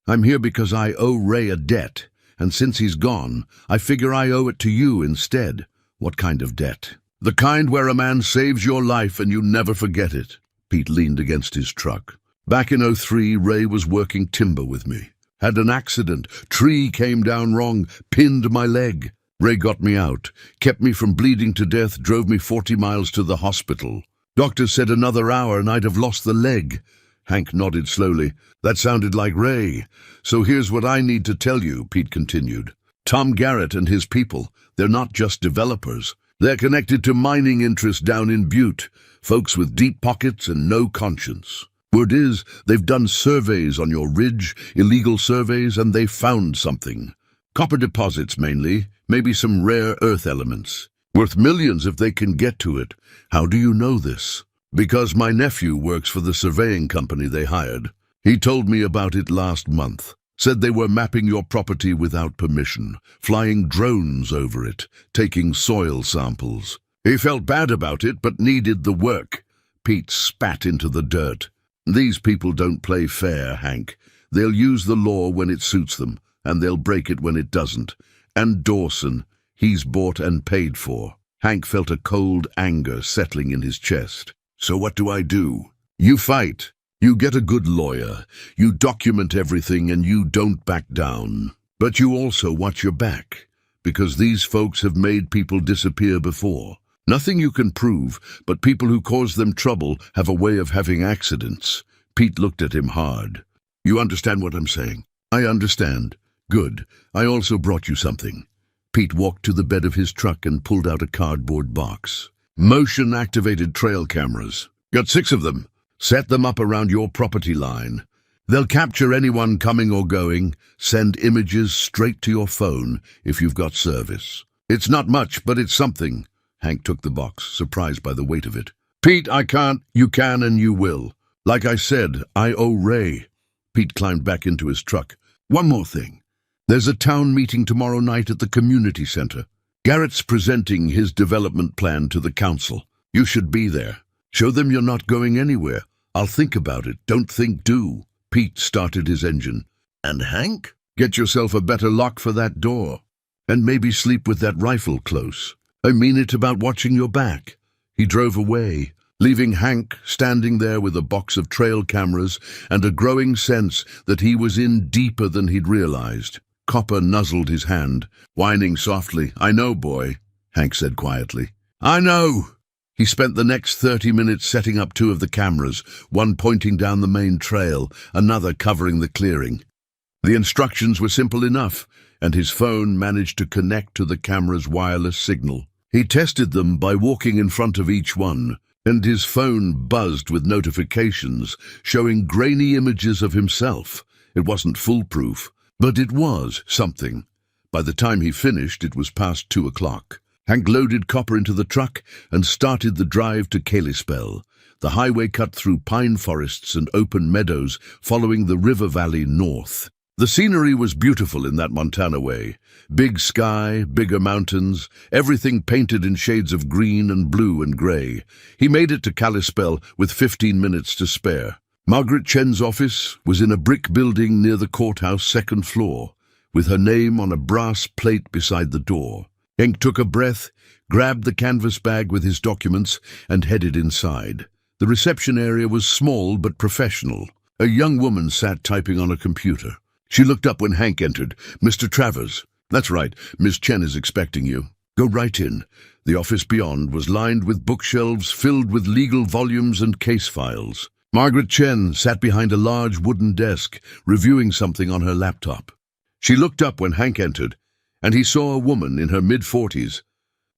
I'm here because I owe Ray a debt, and since he's gone, I figure I owe it to you instead." "What kind of debt?" "The kind where a man saves your life and you never forget it." Pete leaned against his truck. "Back in '03, Ray was working timber with me. Had an accident. Tree came down wrong, pinned my leg. Ray got me out, kept me from bleeding to death, drove me 40 miles to the hospital. Doctors said another hour and I'd have lost the leg." Hank nodded slowly. "That sounded like Ray. So here's what I need to tell you," Pete continued. "Tom Garrett and his people, they're not just developers. They're connected to mining interests down in Butte, folks with deep pockets and no conscience. Word is, they've done surveys on your ridge, illegal surveys, and they found something. Copper deposits mainly, maybe some rare earth elements. Worth millions if they can get to it. How do you know this?" "Because my nephew works for the surveying company they hired. He told me about it last month. Said they were mapping your property without permission, flying drones over it, taking soil samples. He felt bad about it, but needed the work." Pete spat into the dirt. "These people don't play fair, Hank. They'll use the law when it suits them, and they'll break it when it doesn't. And Dawson, he's bought and paid for." Hank felt a cold anger settling in his chest. "So what do I do?" "You fight. You get a good lawyer. You document everything and you don't back down. But you also watch your back, because these folks have made people disappear before. Nothing you can prove, but people who cause them trouble have a way of having accidents." Pete looked at him hard. "You understand what I'm saying?" "I understand." "Good. I also brought you something." Pete walked to the bed of his truck and pulled out a cardboard box. "Motion-activated trail cameras. Got 6 of them. Set them up around your property line. They'll capture anyone coming or going, send images straight to your phone if you've got service. It's not much, but it's something." Hank took the box, surprised by the weight of it. "Pete, I can't. You can and you will. Like I said, I owe Ray." Pete climbed back into his truck. "One more thing. There's a town meeting tomorrow night at the community center. Garrett's presenting his development plan to the council. You should be there. Show them you're not going anywhere. I'll think about it. Don't think, do." Pete started his engine. "And Hank? Get yourself a better lock for that door. And maybe sleep with that rifle close. I mean it about watching your back." He drove away, leaving Hank standing there with a box of trail cameras and a growing sense that he was in deeper than he'd realized. Copper nuzzled his hand, whining softly. "I know, boy," Hank said quietly. "I know." He spent the next 30 minutes setting up 2 of the cameras, one pointing down the main trail, another covering the clearing. The instructions were simple enough, and his phone managed to connect to the camera's wireless signal. He tested them by walking in front of each one, and his phone buzzed with notifications showing grainy images of himself. It wasn't foolproof, but it was something. By the time he finished, it was past 2 o'clock. Hank loaded Copper into the truck and started the drive to Kalispell. The highway cut through pine forests and open meadows, following the river valley north. The scenery was beautiful in that Montana way. Big sky, bigger mountains, everything painted in shades of green and blue and gray. He made it to Kalispell with 15 minutes to spare. Margaret Chen's office was in a brick building near the courthouse second floor, with her name on a brass plate beside the door. Hank took a breath, grabbed the canvas bag with his documents, and headed inside. The reception area was small but professional. A young woman sat typing on a computer. She looked up when Hank entered. "Mr. Travers." "That's right. Miss Chen is expecting you." "Go right in." The office beyond was lined with bookshelves filled with legal volumes and case files. Margaret Chen sat behind a large wooden desk, reviewing something on her laptop. She looked up when Hank entered, and he saw a woman in her mid-40s,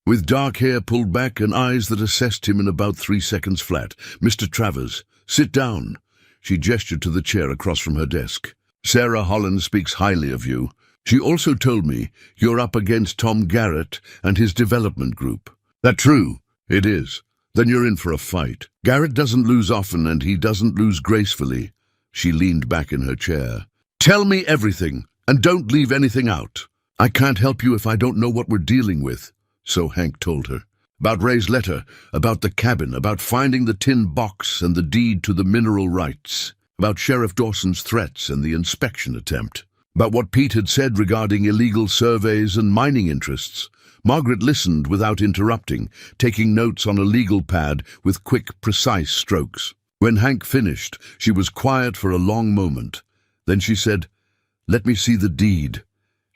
with dark hair pulled back and eyes that assessed him in about 3 seconds flat. "Mr. Travers, sit down." She gestured to the chair across from her desk. "Sarah Holland speaks highly of you. She also told me you're up against Tom Garrett and his development group." "That true?" "It is." "Then you're in for a fight. Garrett doesn't lose often, and he doesn't lose gracefully." She leaned back in her chair. "Tell me everything, and don't leave anything out." "I can't help you if I don't know what we're dealing with," so Hank told her. About Ray's letter, about the cabin, about finding the tin box and the deed to the mineral rights, about Sheriff Dawson's threats and the inspection attempt, about what Pete had said regarding illegal surveys and mining interests. Margaret listened without interrupting, taking notes on a legal pad with quick, precise strokes. When Hank finished, she was quiet for a long moment. Then she said, "Let me see the deed."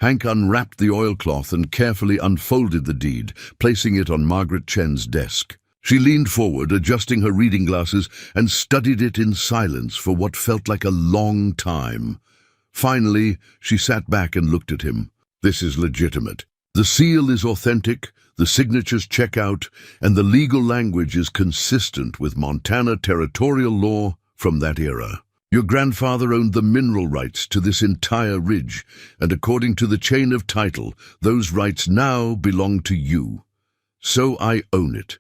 Hank unwrapped the oilcloth and carefully unfolded the deed, placing it on Margaret Chen's desk. She leaned forward, adjusting her reading glasses, and studied it in silence for what felt like a long time. Finally, she sat back and looked at him. "This is legitimate. The seal is authentic, the signatures check out, and the legal language is consistent with Montana territorial law from that era. Your grandfather owned the mineral rights to this entire ridge, and according to the chain of title, those rights now belong to you. So I own it.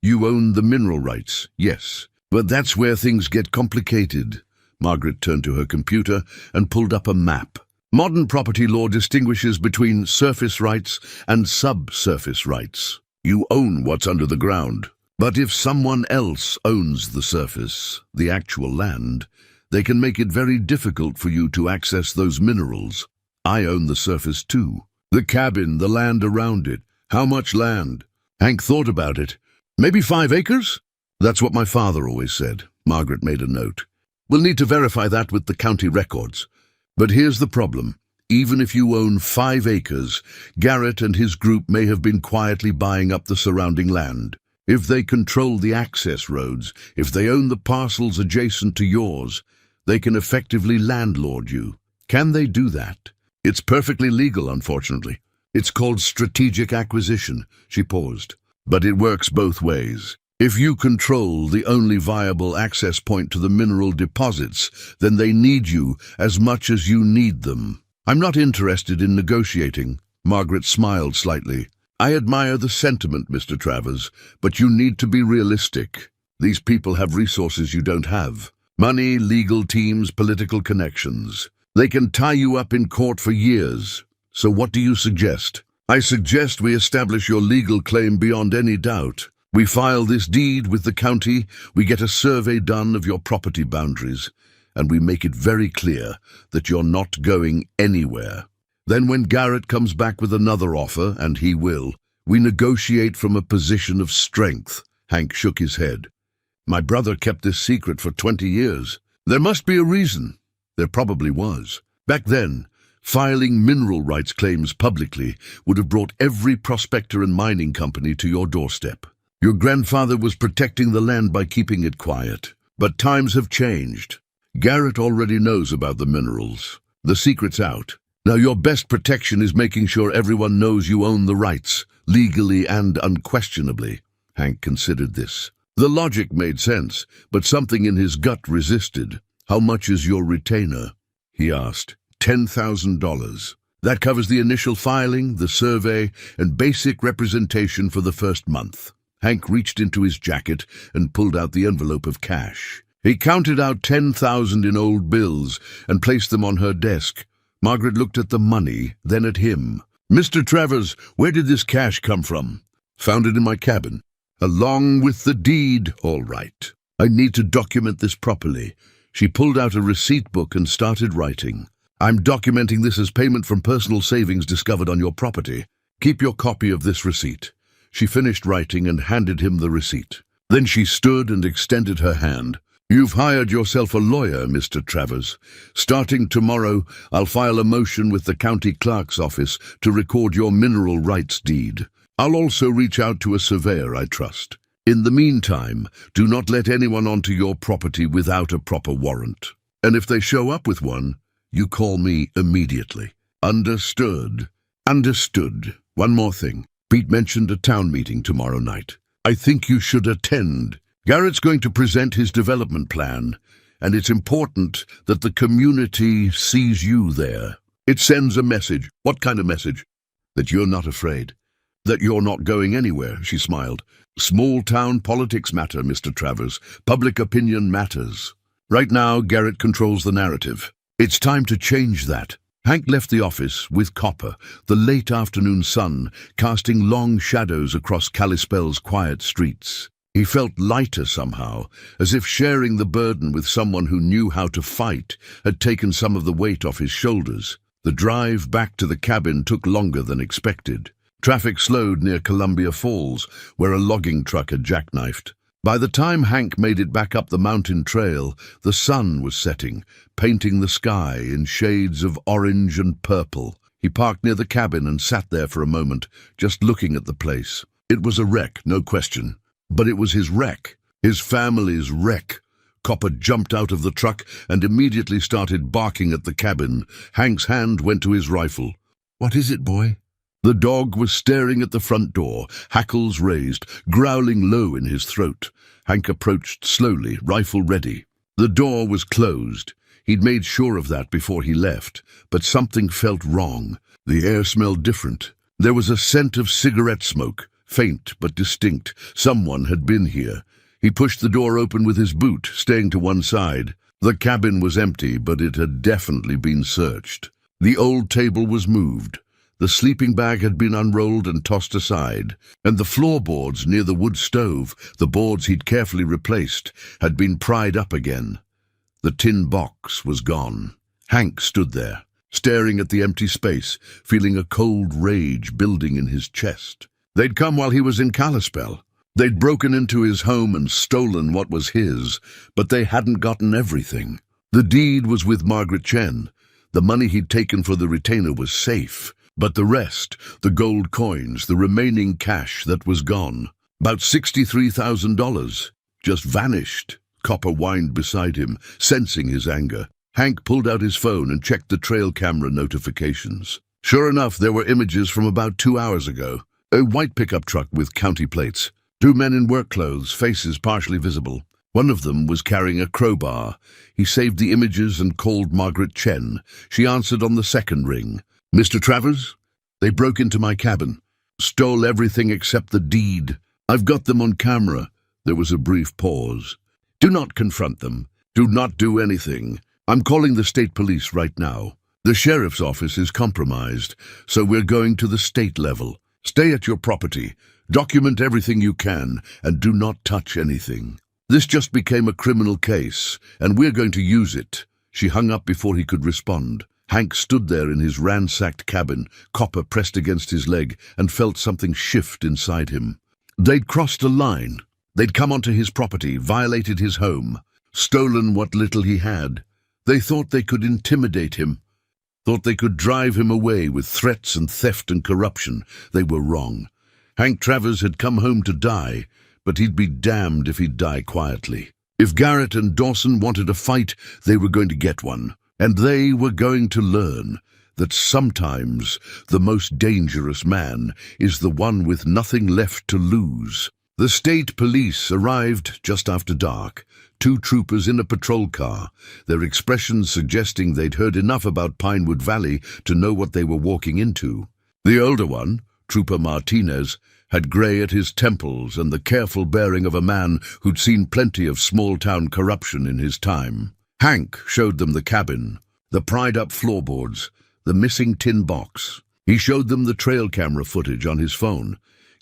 You own the mineral rights, yes. But that's where things get complicated." Margaret turned to her computer and pulled up a map. "Modern property law distinguishes between surface rights and subsurface rights. You own what's under the ground. But if someone else owns the surface, the actual land, they can make it very difficult for you to access those minerals. I own the surface too. The cabin, the land around it. How much land?" Hank thought about it. "Maybe 5 acres? That's what my father always said." Margaret made a note. "We'll need to verify that with the county records. But here's the problem. Even if you own 5 acres, Garrett and his group may have been quietly buying up the surrounding land. If they control the access roads, if they own the parcels adjacent to yours, they can effectively landlord you. Can they do that? It's perfectly legal, unfortunately. It's called strategic acquisition." She paused. "But it works both ways. If you control the only viable access point to the mineral deposits, then they need you as much as you need them." "I'm not interested in negotiating." Margaret smiled slightly. "I admire the sentiment, Mr. Travers, but you need to be realistic. These people have resources you don't have. Money, legal teams, political connections. They can tie you up in court for years. So what do you suggest?" "I suggest we establish your legal claim beyond any doubt. We file this deed with the county, we get a survey done of your property boundaries, and we make it very clear that you're not going anywhere. Then when Garrett comes back with another offer, and he will, we negotiate from a position of strength." Hank shook his head. "My brother kept this secret for 20 years. There must be a reason." There probably was. Back then, filing mineral rights claims publicly would have brought every prospector and mining company to your doorstep. Your grandfather was protecting the land by keeping it quiet. But times have changed. Garrett already knows about the minerals. The secret's out. Now your best protection is making sure everyone knows you own the rights, legally and unquestionably." Hank considered this. The logic made sense, but something in his gut resisted. "How much is your retainer?" he asked. $10,000. That covers the initial filing, the survey, and basic representation for the first month." Hank reached into his jacket and pulled out the envelope of cash. He counted out 10,000 in old bills and placed them on her desk. Margaret looked at the money, then at him. "Mr. Travers, where did this cash come from?" "Found it in my cabin." "Along with the deed, all right. I need to document this properly. She pulled out a receipt book and started writing. I'm documenting this as payment from personal savings discovered on your property. Keep your copy of this receipt. She finished writing and handed him the receipt. Then she stood and extended her hand. You've hired yourself a lawyer, Mr. Travers. Starting tomorrow, I'll file a motion with the county clerk's office to record your mineral rights deed. I'll also reach out to a surveyor I trust. In the meantime, do not let anyone onto your property without a proper warrant. And if they show up with one, you call me immediately. Understood? Understood. One more thing. Pete mentioned a town meeting tomorrow night. I think you should attend. Garrett's going to present his development plan, and it's important that the community sees you there. It sends a message. What kind of message? That you're not afraid. That you're not going anywhere, she smiled. Small-town politics matter, Mr. Travers. Public opinion matters. Right now, Garrett controls the narrative. It's time to change that. Hank left the office with Copper, the late afternoon sun, casting long shadows across Kalispell's quiet streets. He felt lighter somehow, as if sharing the burden with someone who knew how to fight had taken some of the weight off his shoulders. The drive back to the cabin took longer than expected. Traffic slowed near Columbia Falls, where a logging truck had jackknifed. By the time Hank made it back up the mountain trail, the sun was setting, painting the sky in shades of orange and purple. He parked near the cabin and sat there for a moment, just looking at the place. It was a wreck, no question. But it was his wreck, his family's wreck. Copper jumped out of the truck and immediately started barking at the cabin. Hank's hand went to his rifle. What is it, boy? The dog was staring at the front door, hackles raised, growling low in his throat. Hank approached slowly, rifle ready. The door was closed. He'd made sure of that before he left, but something felt wrong. The air smelled different. There was a scent of cigarette smoke, faint but distinct. Someone had been here. He pushed the door open with his boot, staying to one side. The cabin was empty, but it had definitely been searched. The old table was moved. The sleeping bag had been unrolled and tossed aside, and the floorboards near the wood stove, the boards he'd carefully replaced, had been pried up again. The tin box was gone. Hank stood there, staring at the empty space, feeling a cold rage building in his chest. They'd come while he was in Kalispell. They'd broken into his home and stolen what was his, but they hadn't gotten everything. The deed was with Margaret Chen. The money he'd taken for the retainer was safe. But the rest, the gold coins, the remaining cash that was gone, about $63,000, just vanished. Copper whined beside him, sensing his anger. Hank pulled out his phone and checked the trail camera notifications. Sure enough, there were images from about 2 hours ago. A white pickup truck with county plates. 2 men in work clothes, faces partially visible. One of them was carrying a crowbar. He saved the images and called Margaret Chen. She answered on the second ring. Mr. Travers? They broke into my cabin. Stole everything except the deed. I've got them on camera. There was a brief pause. Do not confront them. Do not do anything. I'm calling the state police right now. The sheriff's office is compromised, so we're going to the state level. Stay at your property. Document everything you can, and do not touch anything. This just became a criminal case, and we're going to use it. She hung up before he could respond. Hank stood there in his ransacked cabin, Copper pressed against his leg, and felt something shift inside him. They'd crossed a line. They'd come onto his property, violated his home, stolen what little he had. They thought they could intimidate him, thought they could drive him away with threats and theft and corruption. They were wrong. Hank Travers had come home to die, but he'd be damned if he'd die quietly. If Garrett and Dawson wanted a fight, they were going to get one. And they were going to learn that sometimes the most dangerous man is the one with nothing left to lose. The state police arrived just after dark, 2 troopers in a patrol car, their expressions suggesting they'd heard enough about Pinewood Valley to know what they were walking into. The older one, Trooper Martinez, had gray at his temples and the careful bearing of a man who'd seen plenty of small-town corruption in his time. Hank showed them the cabin, the pried-up floorboards, the missing tin box. He showed them the trail camera footage on his phone,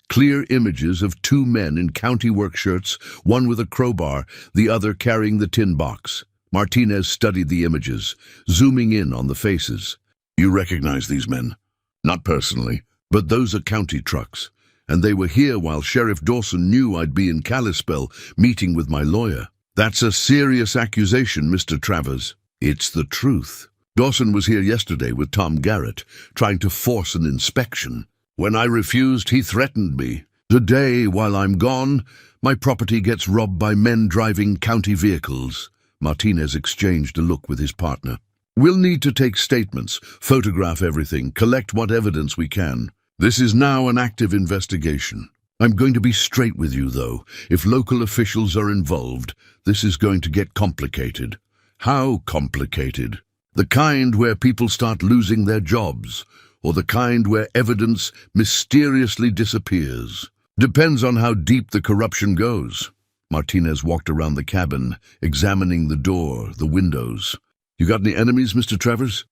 clear images of 2 men in county work shirts, one with a crowbar, the other carrying the tin box. Martinez studied the images, zooming in on the faces. You recognize these men? Not personally, but those are county trucks. And they were here while Sheriff Dawson knew I'd be in Kalispell meeting with my lawyer. That's a serious accusation, Mr. Travers. It's the truth. Dawson was here yesterday with Tom Garrett, trying to force an inspection. When I refused, he threatened me. Today, while I'm gone, my property gets robbed by men driving county vehicles. Martinez exchanged a look with his partner. We'll need to take statements, photograph everything, collect what evidence we can. This is now an active investigation. I'm going to be straight with you, though. If local officials are involved, this is going to get complicated. How complicated? The kind where people start losing their jobs, or the kind where evidence mysteriously disappears. Depends on how deep the corruption goes. Martinez walked around the cabin, examining the door, the windows. You got any enemies, Mr. Travers?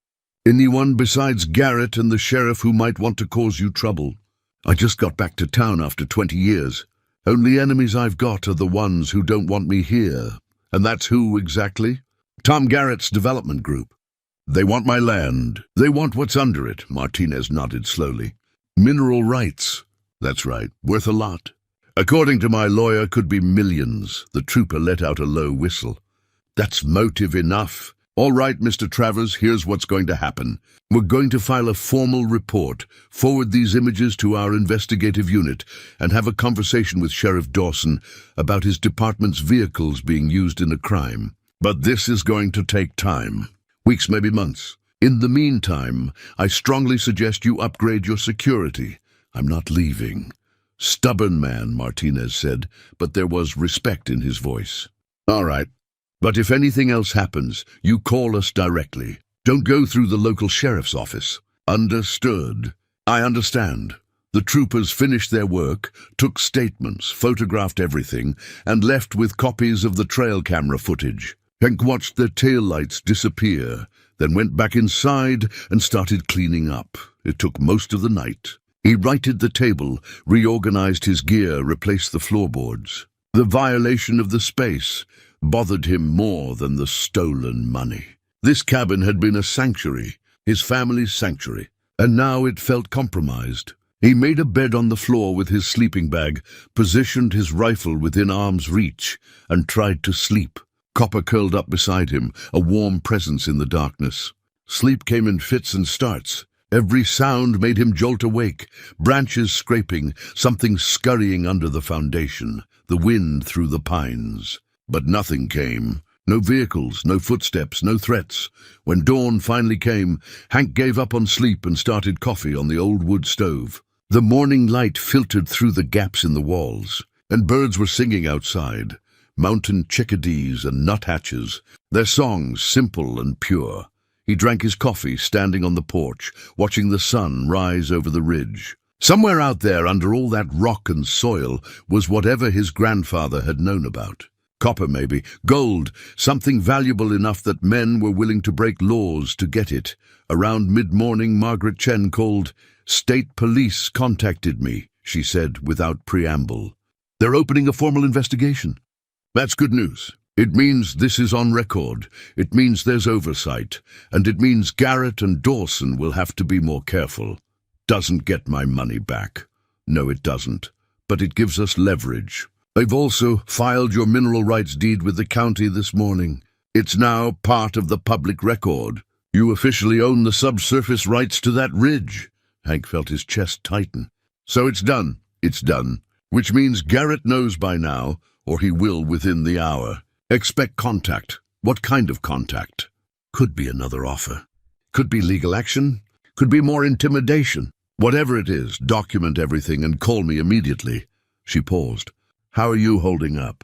Anyone besides Garrett and the sheriff who might want to cause you trouble? I just got back to town after 20 years. Only enemies I've got are the ones who don't want me here. And that's who exactly? Tom Garrett's development group. They want my land. They want what's under it, Martinez nodded slowly. Mineral rights. That's right, worth a lot. According to my lawyer, could be millions. The trooper let out a low whistle. That's motive enough. All right, Mr. Travers, here's what's going to happen. We're going to file a formal report, forward these images to our investigative unit, and have a conversation with Sheriff Dawson about his department's vehicles being used in a crime. But this is going to take time. Weeks, maybe months. In the meantime, I strongly suggest you upgrade your security. I'm not leaving. Stubborn man, Martinez said, but there was respect in his voice. All right. But if anything else happens, you call us directly. Don't go through the local sheriff's office. Understood. I understand. The troopers finished their work, took statements, photographed everything, and left with copies of the trail camera footage. Hank watched their taillights disappear, then went back inside and started cleaning up. It took most of the night. He righted the table, reorganized his gear, replaced the floorboards. The violation of the space bothered him more than the stolen money. This cabin had been a sanctuary, his family's sanctuary, and now it felt compromised. He made a bed on the floor with his sleeping bag, positioned his rifle within arm's reach, and tried to sleep. Copper curled up beside him, a warm presence in the darkness. Sleep came in fits and starts. Every sound made him jolt awake, branches scraping, something scurrying under the foundation, the wind through the pines. But nothing came. No vehicles, no footsteps, no threats. When dawn finally came, Hank gave up on sleep and started coffee on the old wood stove. The morning light filtered through the gaps in the walls, and birds were singing outside. Mountain chickadees and nuthatches, their songs simple and pure. He drank his coffee, standing on the porch, watching the sun rise over the ridge. Somewhere out there, under all that rock and soil, was whatever his grandfather had known about. Copper, maybe. Gold. Something valuable enough that men were willing to break laws to get it. Around mid-morning, Margaret Chen called. "State police contacted me," she said without preamble. "They're opening a formal investigation." That's good news. It means this is on record. It means there's oversight. And it means Garrett and Dawson will have to be more careful. Doesn't get my money back. No, it doesn't. But it gives us leverage. They've also filed your mineral rights deed with the county this morning. It's now part of the public record. You officially own the subsurface rights to that ridge. Hank felt his chest tighten. So it's done. It's done. Which means Garrett knows by now, or he will within the hour. Expect contact. What kind of contact? Could be another offer. Could be legal action. Could be more intimidation. Whatever it is, document everything and call me immediately. She paused. How are you holding up?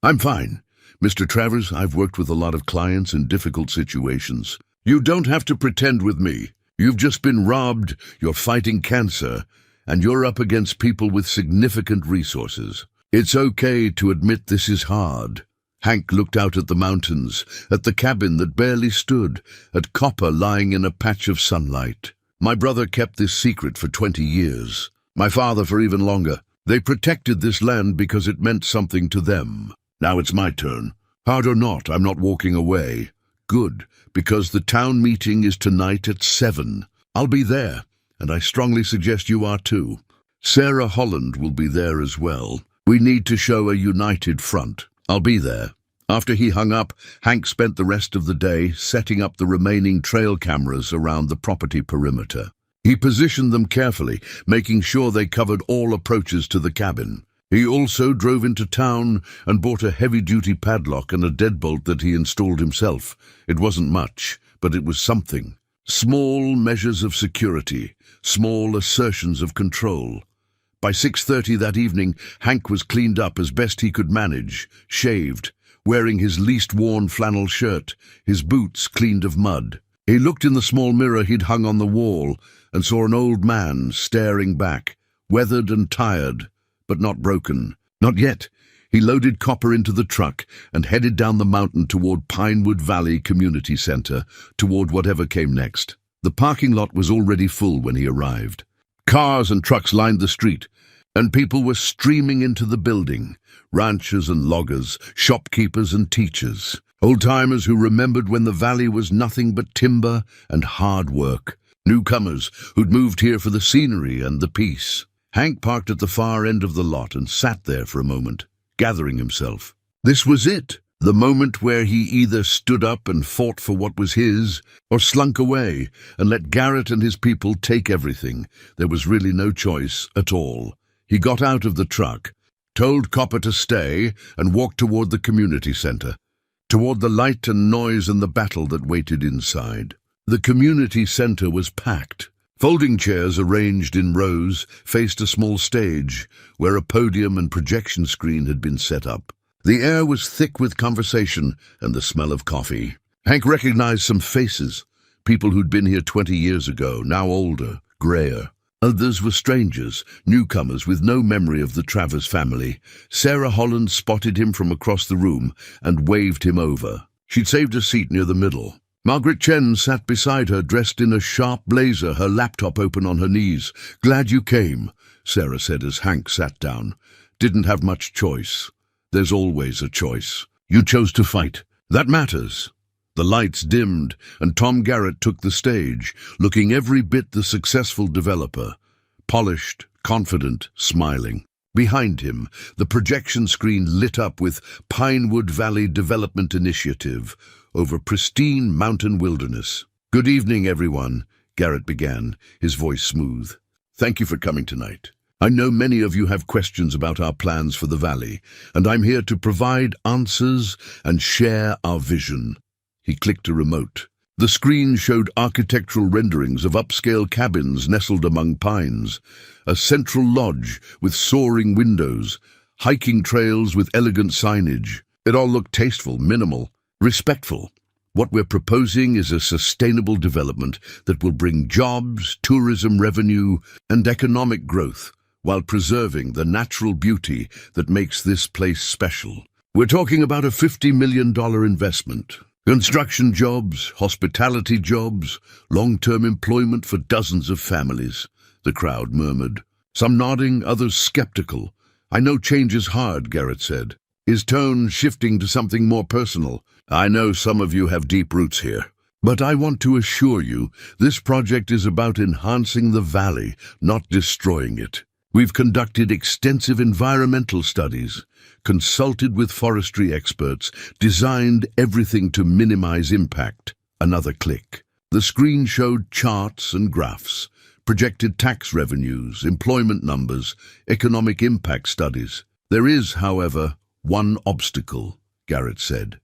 I'm fine. Mr. Travers, I've worked with a lot of clients in difficult situations. You don't have to pretend with me. You've just been robbed, you're fighting cancer, and you're up against people with significant resources. It's okay to admit this is hard. Hank looked out at the mountains, at the cabin that barely stood, at Copper lying in a patch of sunlight. My brother kept this secret for 20 years. My father for even longer. They protected this land because it meant something to them. Now it's my turn. Hard or not, I'm not walking away. Good, because the town meeting is tonight at 7. I'll be there, and I strongly suggest you are too. Sarah Holland will be there as well. We need to show a united front. I'll be there. After he hung up, Hank spent the rest of the day setting up the remaining trail cameras around the property perimeter. He positioned them carefully, making sure they covered all approaches to the cabin. He also drove into town and bought a heavy-duty padlock and a deadbolt that he installed himself. It wasn't much, but it was something. Small measures of security, small assertions of control. By 6:30 that evening, Hank was cleaned up as best he could manage, shaved, wearing his least worn flannel shirt, his boots cleaned of mud. He looked in the small mirror he'd hung on the wall and saw an old man staring back, weathered and tired, but not broken. Not yet. He loaded Copper into the truck and headed down the mountain toward Pinewood Valley Community Center, toward whatever came next. The parking lot was already full when he arrived. Cars and trucks lined the street, and people were streaming into the building. Ranchers and loggers, shopkeepers and teachers. Old-timers who remembered when the valley was nothing but timber and hard work. Newcomers who'd moved here for the scenery and the peace. Hank parked at the far end of the lot and sat there for a moment, gathering himself. This was it, the moment where he either stood up and fought for what was his, or slunk away and let Garrett and his people take everything. There was really no choice at all. He got out of the truck, told Copper to stay, and walked toward the community center, toward the light and noise and the battle that waited inside. The community center was packed. Folding chairs arranged in rows faced a small stage where a podium and projection screen had been set up. The air was thick with conversation and the smell of coffee. Hank recognized some faces, people who'd been here 20 years ago, now older, grayer. Others were strangers, newcomers with no memory of the Travers family. Sarah Holland spotted him from across the room and waved him over. She'd saved a seat near the middle. Margaret Chen sat beside her, dressed in a sharp blazer, her laptop open on her knees. "Glad you came," Sarah said as Hank sat down. "Didn't have much choice. There's always a choice. You chose to fight. That matters." The lights dimmed, and Tom Garrett took the stage, looking every bit the successful developer. Polished, confident, smiling. Behind him, the projection screen lit up with Pinewood Valley Development Initiative over pristine mountain wilderness. "Good evening, everyone," Garrett began, his voice smooth. "Thank you for coming tonight. I know many of you have questions about our plans for the valley, and I'm here to provide answers and share our vision." He clicked a remote. The screen showed architectural renderings of upscale cabins nestled among pines, a central lodge with soaring windows, hiking trails with elegant signage. It all looked tasteful, minimal, respectful. What we're proposing is a sustainable development that will bring jobs, tourism revenue, and economic growth, while preserving the natural beauty that makes this place special. We're talking about a $50 million investment. Construction jobs, hospitality jobs, long-term employment for dozens of families, the crowd murmured. Some nodding, others skeptical. "I know change is hard," Garrett said, his tone shifting to something more personal. "I know some of you have deep roots here, but I want to assure you this project is about enhancing the valley, not destroying it. We've conducted extensive environmental studies, consulted with forestry experts, designed everything to minimize impact." Another click. The screen showed charts and graphs, projected tax revenues, employment numbers, economic impact studies. "There is, however, one obstacle," Garrett said,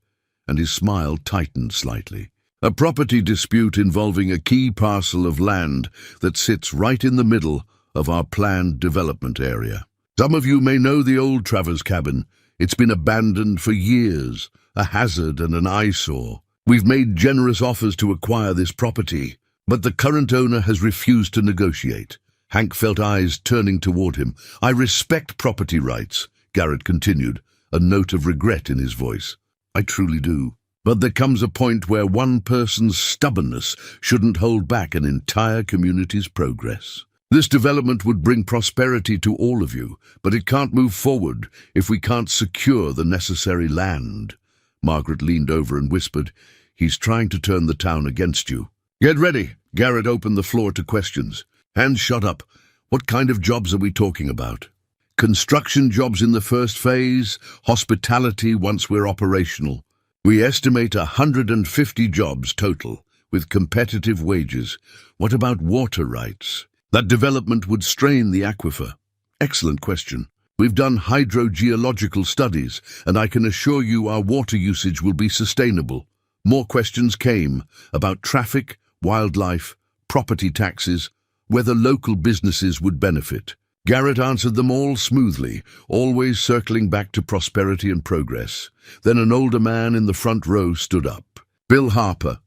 and his smile tightened slightly. "A property dispute involving a key parcel of land that sits right in the middle of our planned development area. Some of you may know the old Travers cabin. It's been abandoned for years, a hazard and an eyesore. We've made generous offers to acquire this property, but the current owner has refused to negotiate." Hank felt eyes turning toward him. "I respect property rights," Garrett continued, a note of regret in his voice. "I truly do. But there comes a point where one person's stubbornness shouldn't hold back an entire community's progress. This development would bring prosperity to all of you, but it can't move forward if we can't secure the necessary land." Margaret leaned over and whispered, "He's trying to turn the town against you." "Get ready." Garrett opened the floor to questions. "Hands shut up. What kind of jobs are we talking about?" "Construction jobs in the first phase, hospitality once we're operational. We estimate 150 jobs total, with competitive wages. What about water rights? That development would strain the aquifer." "Excellent question. We've done hydrogeological studies, and I can assure you our water usage will be sustainable." More questions came about traffic, wildlife, property taxes, whether local businesses would benefit. Garrett answered them all smoothly, always circling back to prosperity and progress. Then an older man in the front row stood up. Bill Harper,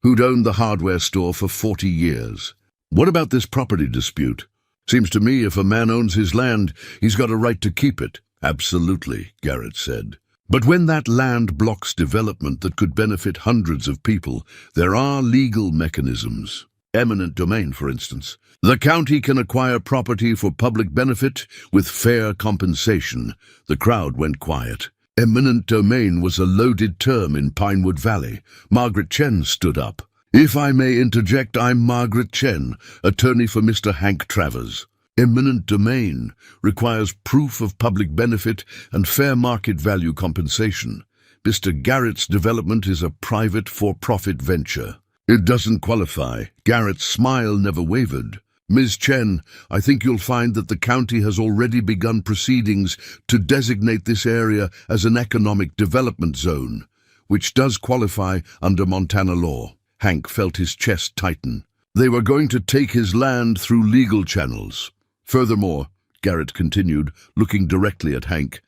who'd owned the hardware store for 40 years. "What about this property dispute? Seems to me if a man owns his land, he's got a right to keep it." "Absolutely," Garrett said. "But when that land blocks development that could benefit hundreds of people, there are legal mechanisms. Eminent domain, for instance. The county can acquire property for public benefit with fair compensation." The crowd went quiet. Eminent domain was a loaded term in Pinewood Valley. Margaret Chen stood up. "If I may interject, I'm Margaret Chen, attorney for Mr. Hank Travers. Eminent domain requires proof of public benefit and fair market value compensation. Mr. Garrett's development is a private for-profit venture. It doesn't qualify." Garrett's smile never wavered. "Ms. Chen, I think you'll find that the county has already begun proceedings to designate this area as an economic development zone, which does qualify under Montana law." Hank felt his chest tighten. They were going to take his land through legal channels. "Furthermore," Garrett continued, looking directly at Hank,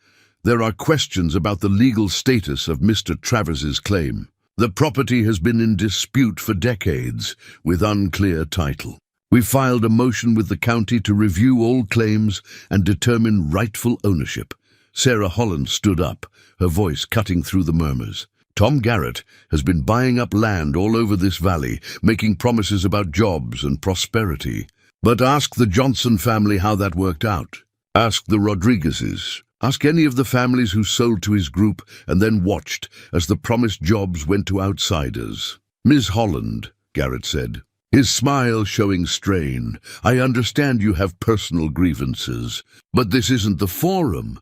"there are questions about the legal status of Mr. Travers's claim. The property has been in dispute for decades, with unclear title. We filed a motion with the county to review all claims and determine rightful ownership." Sarah Holland stood up, her voice cutting through the murmurs. "Tom Garrett has been buying up land all over this valley, making promises about jobs and prosperity. But ask the Johnson family how that worked out. Ask the Rodriguezes. Ask any of the families who sold to his group and then watched as the promised jobs went to outsiders." "Ms. Holland," Garrett said, his smile showing strain, "I understand you have personal grievances, but this isn't the forum."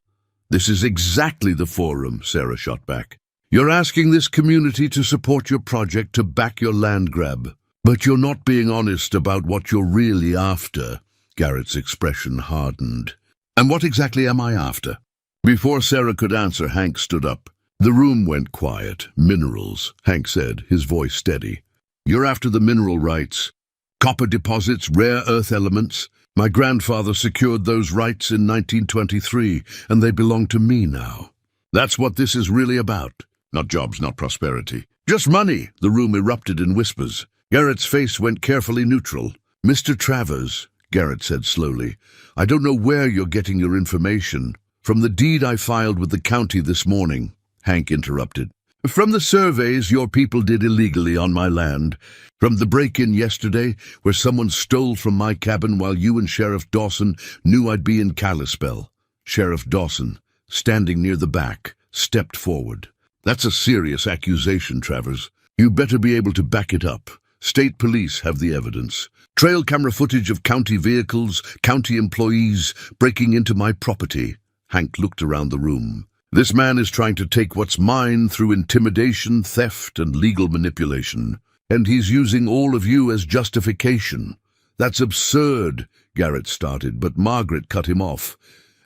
"This is exactly the forum," Sarah shot back. "You're asking this community to support your project to back your land grab. But you're not being honest about what you're really after." Garrett's expression hardened. "And what exactly am I after?" Before Sarah could answer, Hank stood up. The room went quiet. "Minerals," Hank said, his voice steady. "You're after the mineral rights. Copper deposits, rare earth elements. My grandfather secured those rights in 1923, and they belong to me now. That's what this is really about. Not jobs, not prosperity. Just money." The room erupted in whispers. Garrett's face went carefully neutral. "Mr. Travers," Garrett said slowly, "I don't know where you're getting your information. From the deed I filed with the county this morning," Hank interrupted. "From the surveys your people did illegally on my land. From the break-in yesterday, where someone stole from my cabin while you and Sheriff Dawson knew I'd be in Kalispell." Sheriff Dawson, standing near the back, stepped forward. "That's a serious accusation, Travers. You better be able to back it up. State police have the evidence. Trail camera footage of county vehicles, county employees breaking into my property." Hank looked around the room. "This man is trying to take what's mine through intimidation, theft, and legal manipulation. And he's using all of you as justification." "That's absurd," Garrett started, but Margaret cut him off.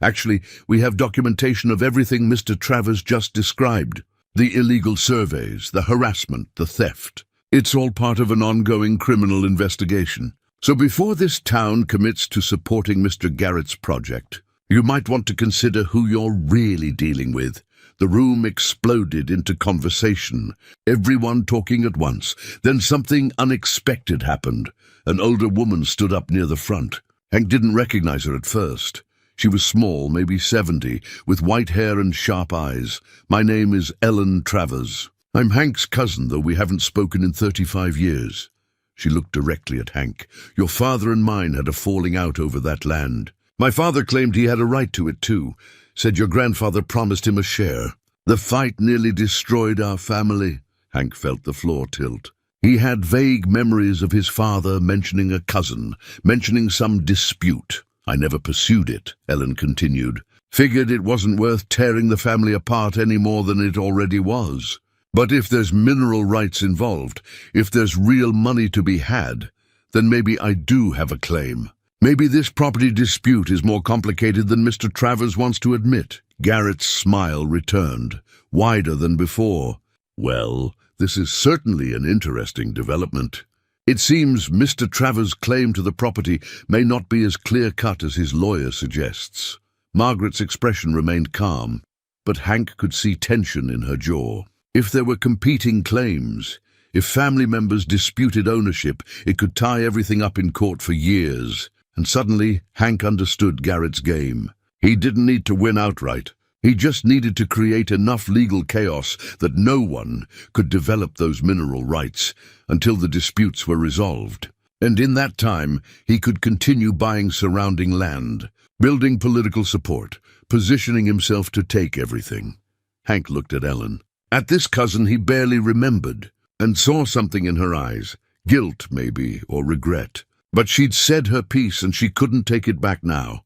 "Actually, we have documentation of everything Mr. Travers just described. The illegal surveys, the harassment, the theft. It's all part of an ongoing criminal investigation. So before this town commits to supporting Mr. Garrett's project, you might want to consider who you're really dealing with." The room exploded into conversation, everyone talking at once. Then something unexpected happened. An older woman stood up near the front. Hank didn't recognize her at first. She was small, maybe 70, with white hair and sharp eyes. "My name is Ellen Travers. I'm Hank's cousin, though we haven't spoken in 35 years. She looked directly at Hank. "Your father and mine had a falling out over that land. My father claimed he had a right to it, too. Said your grandfather promised him a share. The fight nearly destroyed our family. Hank felt the floor tilt. He had vague memories of his father mentioning a cousin, mentioning some dispute. I never pursued it, Ellen continued. Figured it wasn't worth tearing the family apart any more than it already was. But if there's mineral rights involved, if there's real money to be had, then maybe I do have a claim. Maybe this property dispute is more complicated than Mr. Travers wants to admit. Garrett's smile returned, wider than before. Well, this is certainly an interesting development. It seems Mr. Travers' claim to the property may not be as clear-cut as his lawyer suggests. Margaret's expression remained calm, but Hank could see tension in her jaw. If there were competing claims, if family members disputed ownership, it could tie everything up in court for years. And suddenly, Hank understood Garrett's game. He didn't need to win outright. He just needed to create enough legal chaos that no one could develop those mineral rights until the disputes were resolved. And in that time, he could continue buying surrounding land, building political support, positioning himself to take everything. Hank looked at Ellen. At this cousin he barely remembered, and saw something in her eyes, guilt maybe, or regret. But she'd said her piece and she couldn't take it back now.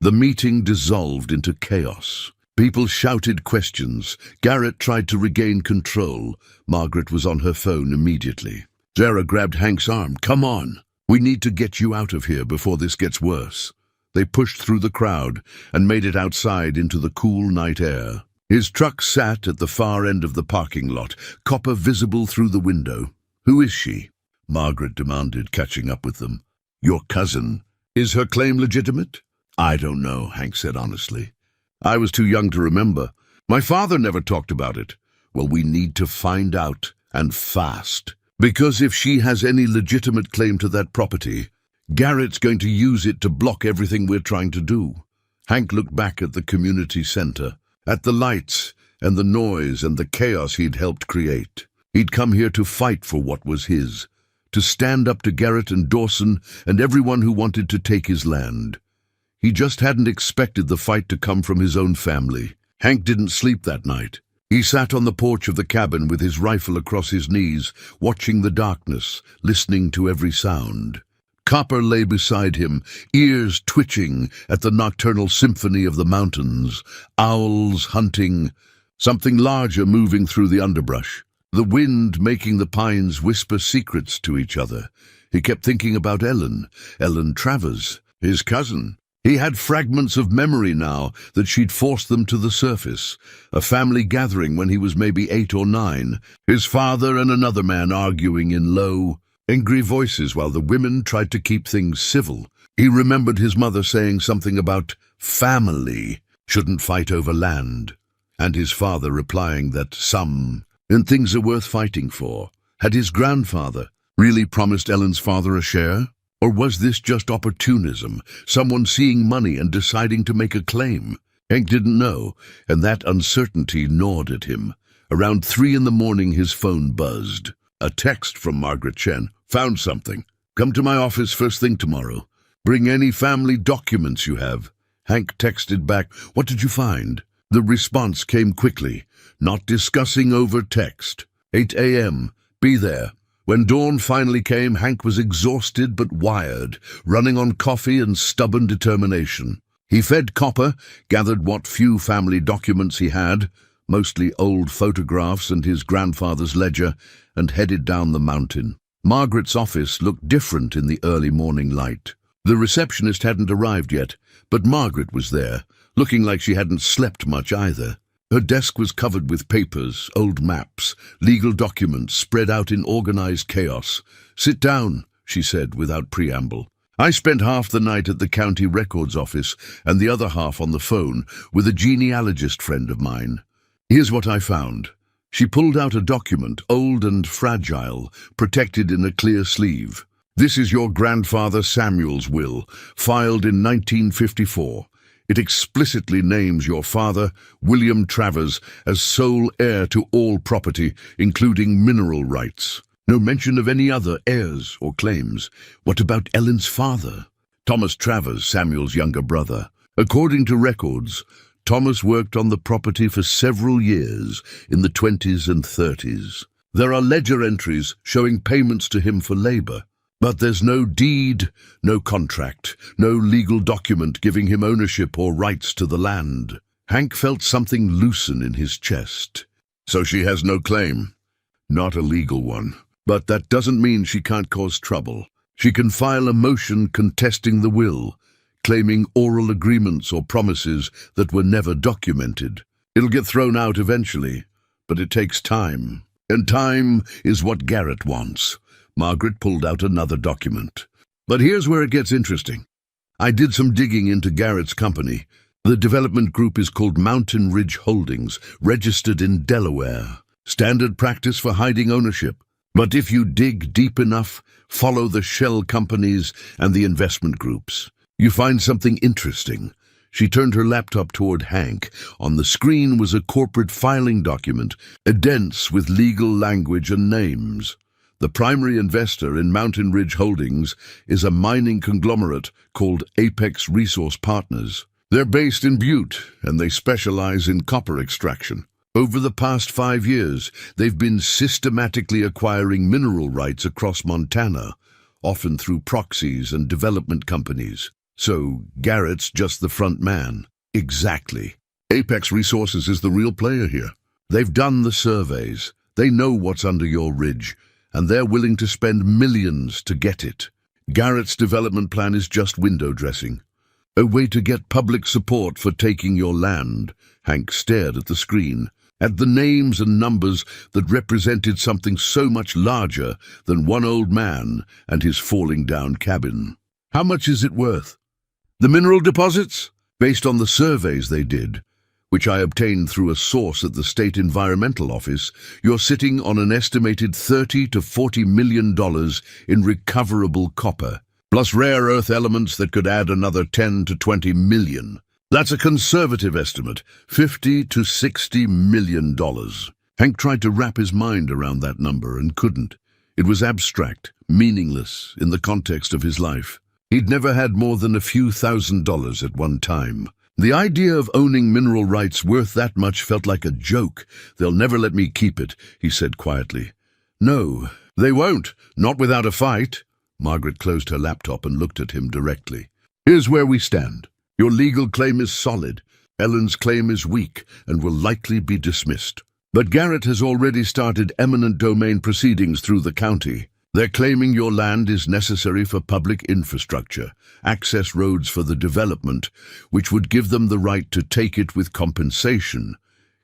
The meeting dissolved into chaos. People shouted questions. Garrett tried to regain control. Margaret was on her phone immediately. Sarah grabbed Hank's arm. Come on. We need to get you out of here before this gets worse. They pushed through the crowd and made it outside into the cool night air. His truck sat at the far end of the parking lot, copper visible through the window. Who is she? Margaret demanded, catching up with them. Your cousin. Is her claim legitimate? I don't know, Hank said honestly. I was too young to remember. My father never talked about it. Well, we need to find out, and fast. Because if she has any legitimate claim to that property, Garrett's going to use it to block everything we're trying to do. Hank looked back at the community center, at the lights and the noise and the chaos he'd helped create. He'd come here to fight for what was his, to stand up to Garrett and Dawson and everyone who wanted to take his land. He just hadn't expected the fight to come from his own family. Hank didn't sleep that night. He sat on the porch of the cabin with his rifle across his knees, watching the darkness, listening to every sound. Copper lay beside him, ears twitching at the nocturnal symphony of the mountains, owls hunting, something larger moving through the underbrush, the wind making the pines whisper secrets to each other. He kept thinking about Ellen Travers, his cousin. He had fragments of memory now that she'd forced them to the surface. A family gathering when he was maybe 8 or 9. His father and another man arguing in low, angry voices while the women tried to keep things civil. He remembered his mother saying something about family shouldn't fight over land, and his father replying that and things are worth fighting for. Had his grandfather really promised Ellen's father a share? Or was this just opportunism, someone seeing money and deciding to make a claim? Hank didn't know, and that uncertainty gnawed at him. Around 3 a.m, his phone buzzed. A text from Margaret Chen. Found something. Come to my office first thing tomorrow. Bring any family documents you have. Hank texted back, What did you find? The response came quickly. Not discussing over text. 8 a.m. Be there. When dawn finally came, Hank was exhausted but wired, running on coffee and stubborn determination. He fed Copper, gathered what few family documents he had, mostly old photographs and his grandfather's ledger, and headed down the mountain. Margaret's office looked different in the early morning light. The receptionist hadn't arrived yet, but Margaret was there, looking like she hadn't slept much either. Her desk was covered with papers, old maps, legal documents spread out in organized chaos. Sit down, she said without preamble. I spent half the night at the county records office and the other half on the phone with a genealogist friend of mine. Here's what I found. She pulled out a document, old and fragile, protected in a clear sleeve. This is your grandfather Samuel's will, filed in 1954. It explicitly names your father, William Travers, as sole heir to all property, including mineral rights. No mention of any other heirs or claims. What about Ellen's father? Thomas Travers, Samuel's younger brother. According to records, Thomas worked on the property for several years in the 20s and 30s. There are ledger entries showing payments to him for labor, but there's no deed, no contract, no legal document giving him ownership or rights to the land. Hank felt something loosen in his chest. So she has no claim. Not a legal one. But that doesn't mean she can't cause trouble. She can file a motion contesting the will, claiming oral agreements or promises that were never documented. It'll get thrown out eventually, but it takes time. And time is what Garrett wants. Margaret pulled out another document. But here's where it gets interesting. I did some digging into Garrett's company. The development group is called Mountain Ridge Holdings, registered in Delaware. Standard practice for hiding ownership. But if you dig deep enough, follow the shell companies and the investment groups, you find something interesting. She turned her laptop toward Hank. On the screen was a corporate filing document, dense with legal language and names. The primary investor in Mountain Ridge Holdings is a mining conglomerate called Apex Resource Partners. They're based in Butte, and they specialize in copper extraction. Over the past 5 years, they've been systematically acquiring mineral rights across Montana, often through proxies and development companies. So Garrett's just the front man. Exactly. Apex Resources is the real player here. They've done the surveys. They know what's under your ridge, and they're willing to spend millions to get it. Garrett's development plan is just window dressing. A way to get public support for taking your land. Hank stared at the screen, at the names and numbers that represented something so much larger than one old man and his falling down cabin. How much is it worth? The mineral deposits? Based on the surveys they did, which I obtained through a source at the State Environmental Office, you're sitting on an estimated $30 to $40 million in recoverable copper, plus rare earth elements that could add another 10 to 20 million. That's a conservative estimate, $50 to $60 million. Hank tried to wrap his mind around that number and couldn't. It was abstract, meaningless in the context of his life. He'd never had more than a few $1,000s at one time. The idea of owning mineral rights worth that much felt like a joke. They'll never let me keep it, he said quietly. No, they won't, not without a fight. Margaret closed her laptop and looked at him directly. Here's where we stand. Your legal claim is solid. Ellen's claim is weak and will likely be dismissed. But Garrett has already started eminent domain proceedings through the county. They're claiming your land is necessary for public infrastructure, access roads for the development, which would give them the right to take it with compensation.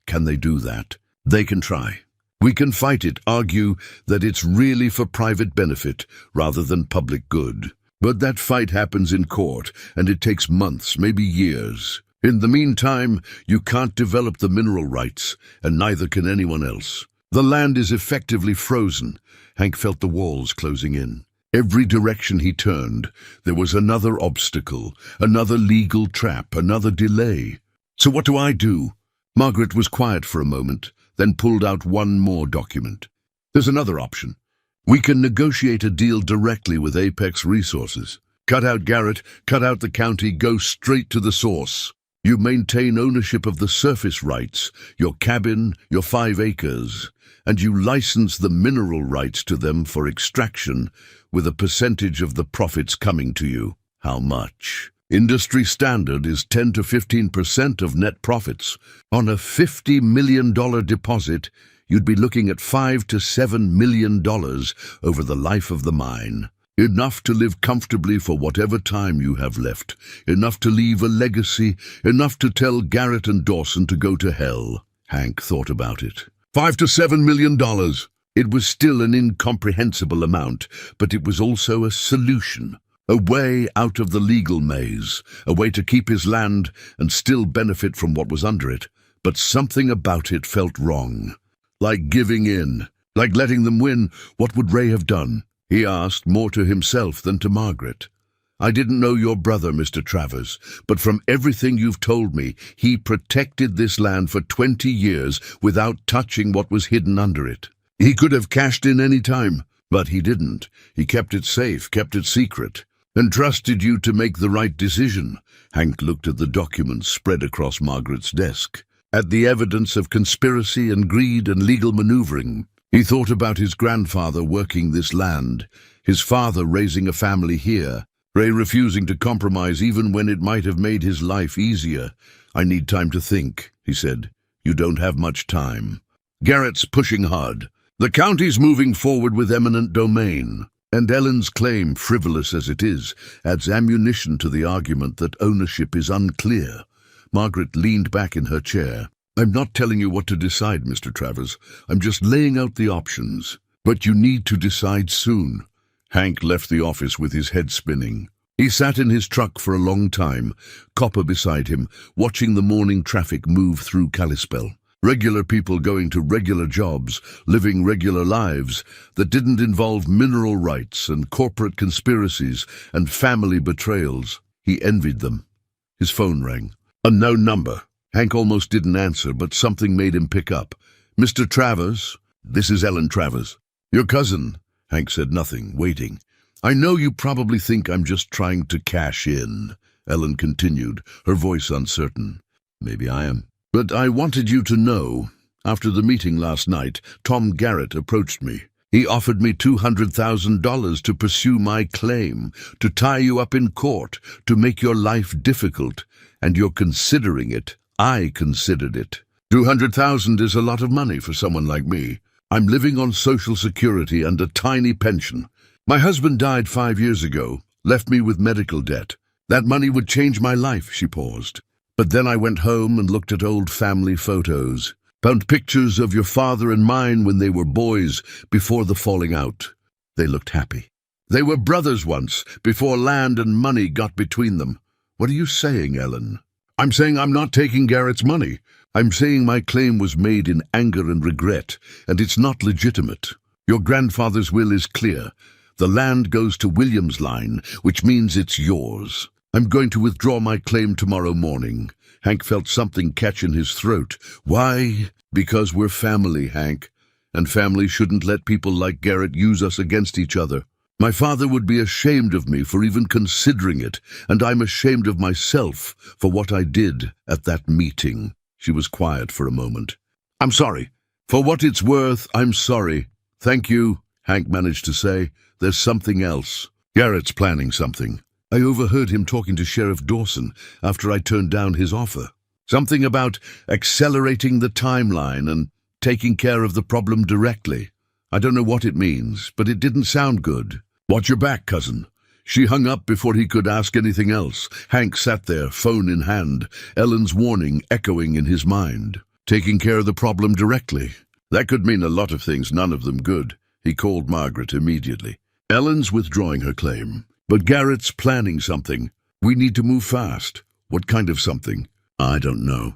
Can they do that? They can try. We can fight it, argue that it's really for private benefit rather than public good. But that fight happens in court, and it takes months, maybe years. In the meantime, you can't develop the mineral rights, and neither can anyone else. The land is effectively frozen. Hank felt the walls closing in. Every direction he turned, there was another obstacle, another legal trap, another delay. So what do I do? Margaret was quiet for a moment, then pulled out one more document. There's another option. We can negotiate a deal directly with Apex Resources. Cut out Garrett, cut out the county, go straight to the source. You maintain ownership of the surface rights, your cabin, your 5 acres, and you license the mineral rights to them for extraction with a percentage of the profits coming to you. How much? Industry standard is 10 to 15% of net profits. On a $50 million deposit, you'd be looking at $5 to $7 million over the life of the mine. Enough to live comfortably for whatever time you have left. Enough to leave a legacy. Enough to tell Garrett and Dawson to go to hell. Hank thought about it. $5 to $7 million. It was still an incomprehensible amount, but it was also a solution. A way out of the legal maze. A way to keep his land and still benefit from what was under it. But something about it felt wrong. Like giving in. Like letting them win. What would Ray have done? He asked, more to himself than to Margaret. I didn't know your brother, Mr. Travers, but from everything you've told me, he protected this land for 20 years without touching what was hidden under it. He could have cashed in any time, but he didn't. He kept it safe, kept it secret. Entrusted you to make the right decision. Hank looked at the documents spread across Margaret's desk, at the evidence of conspiracy and greed and legal maneuvering. He thought about his grandfather working this land, his father raising a family here, Ray refusing to compromise even when it might have made his life easier. I need time to think, he said. You don't have much time. Garrett's pushing hard. The county's moving forward with eminent domain, and Ellen's claim, frivolous as it is, adds ammunition to the argument that ownership is unclear. Margaret leaned back in her chair. I'm not telling you what to decide, Mr. Travers. I'm just laying out the options. But you need to decide soon. Hank left the office with his head spinning. He sat in his truck for a long time, Copper beside him, watching the morning traffic move through Kalispell. Regular people going to regular jobs, living regular lives that didn't involve mineral rights and corporate conspiracies and family betrayals. He envied them. His phone rang. A known number. Hank almost didn't answer, but something made him pick up. Mr. Travers? This is Ellen Travers. Your cousin. Hank said nothing, waiting. I know you probably think I'm just trying to cash in, Ellen continued, her voice uncertain. Maybe I am. But I wanted you to know, after the meeting last night, Tom Garrett approached me. He offered me $200,000 to pursue my claim, to tie you up in court, to make your life difficult, and you're considering it. I considered it. $200,000 is a lot of money for someone like me. I'm living on Social Security and a tiny pension. My husband died 5 years ago, left me with medical debt. That money would change my life, she paused. But then I went home and looked at old family photos, found pictures of your father and mine when they were boys, before the falling out. They looked happy. They were brothers once, before land and money got between them. What are you saying, Ellen? I'm saying I'm not taking Garrett's money. I'm saying my claim was made in anger and regret, and it's not legitimate. Your grandfather's will is clear. The land goes to Williams Line, which means it's yours. I'm going to withdraw my claim tomorrow morning. Hank felt something catch in his throat. Why? Because we're family, Hank. And family shouldn't let people like Garrett use us against each other. My father would be ashamed of me for even considering it, and I'm ashamed of myself for what I did at that meeting. She was quiet for a moment. I'm sorry. For what it's worth, I'm sorry. Thank you, Hank managed to say. There's something else. Garrett's planning something. I overheard him talking to Sheriff Dawson after I turned down his offer. Something about accelerating the timeline and taking care of the problem directly. I don't know what it means, but it didn't sound good. Watch your back, cousin. She hung up before he could ask anything else. Hank sat there, phone in hand, Ellen's warning echoing in his mind. Taking care of the problem directly. That could mean a lot of things, none of them good. He called Margaret immediately. Ellen's withdrawing her claim, but Garrett's planning something. We need to move fast. What kind of something? I don't know.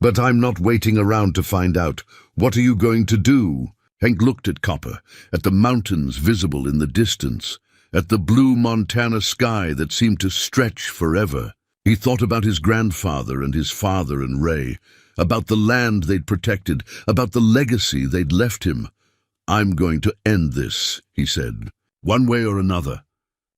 But I'm not waiting around to find out. What are you going to do? Hank looked at Copper, at the mountains visible in the distance, at the blue Montana sky that seemed to stretch forever. He thought about his grandfather and his father and Ray, about the land they'd protected, about the legacy they'd left him. I'm going to end this, he said, one way or another.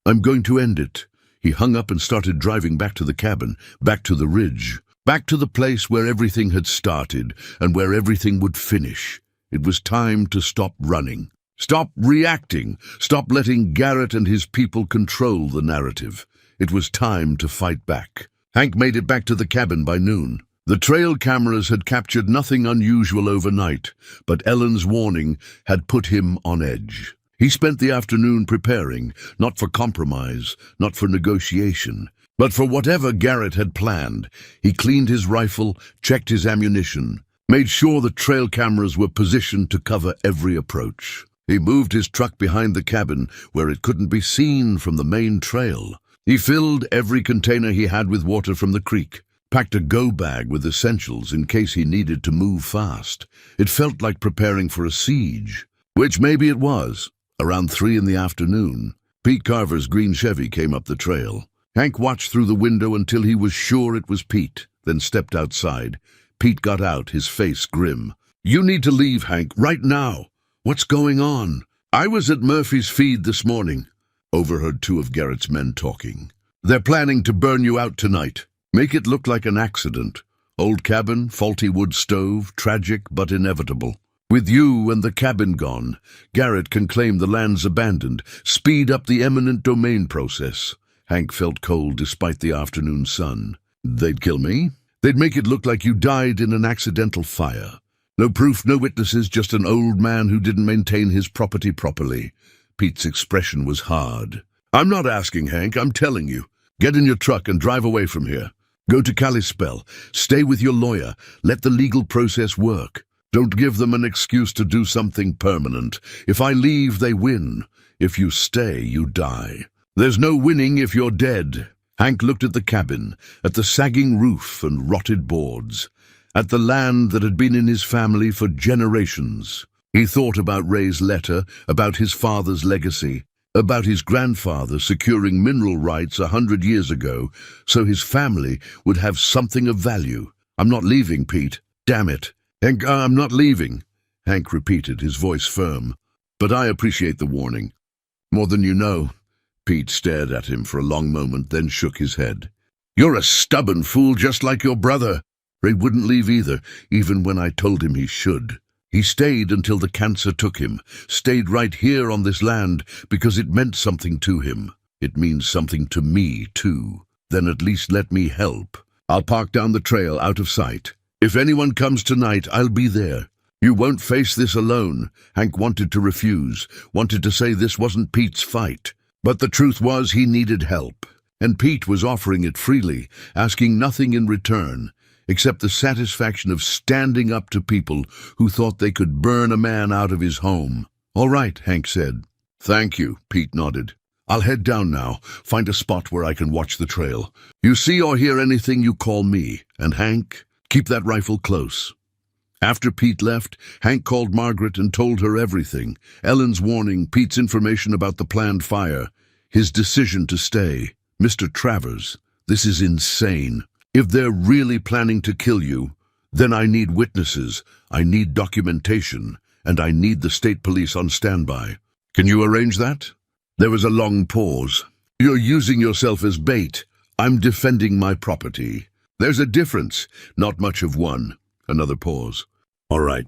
I'm going to end it. He hung up and started driving back to the cabin, back to the ridge, back to the place where everything had started and where everything would finish. It was time to stop running. Stop reacting. Stop letting Garrett and his people control the narrative. It was time to fight back. Hank made it back to the cabin by noon. The trail cameras had captured nothing unusual overnight, but Ellen's warning had put him on edge. He spent the afternoon preparing, not for compromise, not for negotiation, but for whatever Garrett had planned. He cleaned his rifle, checked his ammunition, made sure the trail cameras were positioned to cover every approach. He moved his truck behind the cabin where it couldn't be seen from the main trail. He filled every container he had with water from the creek, packed a go bag with essentials in case he needed to move fast. It felt like preparing for a siege, which maybe it was. Around 3 in the afternoon, Pete Carver's green Chevy came up the trail. Hank watched through the window until he was sure it was Pete, then stepped outside. Pete got out, his face grim. You need to leave, Hank, right now. What's going on? I was at Murphy's feed this morning. overheard two of Garrett's men talking. "They're planning to burn you out tonight. Make it look like an accident. Old cabin, faulty wood stove, tragic but inevitable. With you and the cabin gone, Garrett can claim the land's abandoned, speed up the eminent domain process." Hank felt cold despite the afternoon sun. "They'd kill me? They'd make it look like you died in an accidental fire. No proof, no witnesses, just an old man who didn't maintain his property properly." Pete's expression was hard. "I'm not asking, Hank, I'm telling you. Get in your truck and drive away from here. Go to Kalispell. Stay with your lawyer. Let the legal process work. Don't give them an excuse to do something permanent. If I leave, they win. If you stay, you die. There's no winning if you're dead." Hank looked at the cabin, at the sagging roof and rotted boards, at the land that had been in his family for generations. He thought about Ray's letter, about his father's legacy, about his grandfather securing mineral rights 100 years ago so his family would have something of value. "I'm not leaving, Pete. Damn it. Hank, I'm not leaving," Hank repeated, his voice firm. "But I appreciate the warning. More than you know." Pete stared at him for a long moment, then shook his head. "You're a stubborn fool just like your brother. Ray wouldn't leave either, even when I told him he should. He stayed until the cancer took him, stayed right here on this land because it meant something to him. It means something to me, too. Then at least let me help. I'll park down the trail out of sight. If anyone comes tonight, I'll be there. You won't face this alone." Hank wanted to refuse, wanted to say this wasn't Pete's fight. But the truth was he needed help, and Pete was offering it freely, asking nothing in return, except the satisfaction of standing up to people who thought they could burn a man out of his home. "All right," Hank said. "Thank you," Pete nodded. "I'll head down now, find a spot where I can watch the trail. You see or hear anything, you call me. And Hank, keep that rifle close." After Pete left, Hank called Margaret and told her everything. Ellen's warning, Pete's information about the planned fire, his decision to stay. "Mr. Travers, this is insane. If they're really planning to kill you, then I need witnesses, I need documentation, and I need the state police on standby. Can you arrange that?" There was a long pause. "You're using yourself as bait. I'm defending my property. There's a difference, not much of one." Another pause. "All right.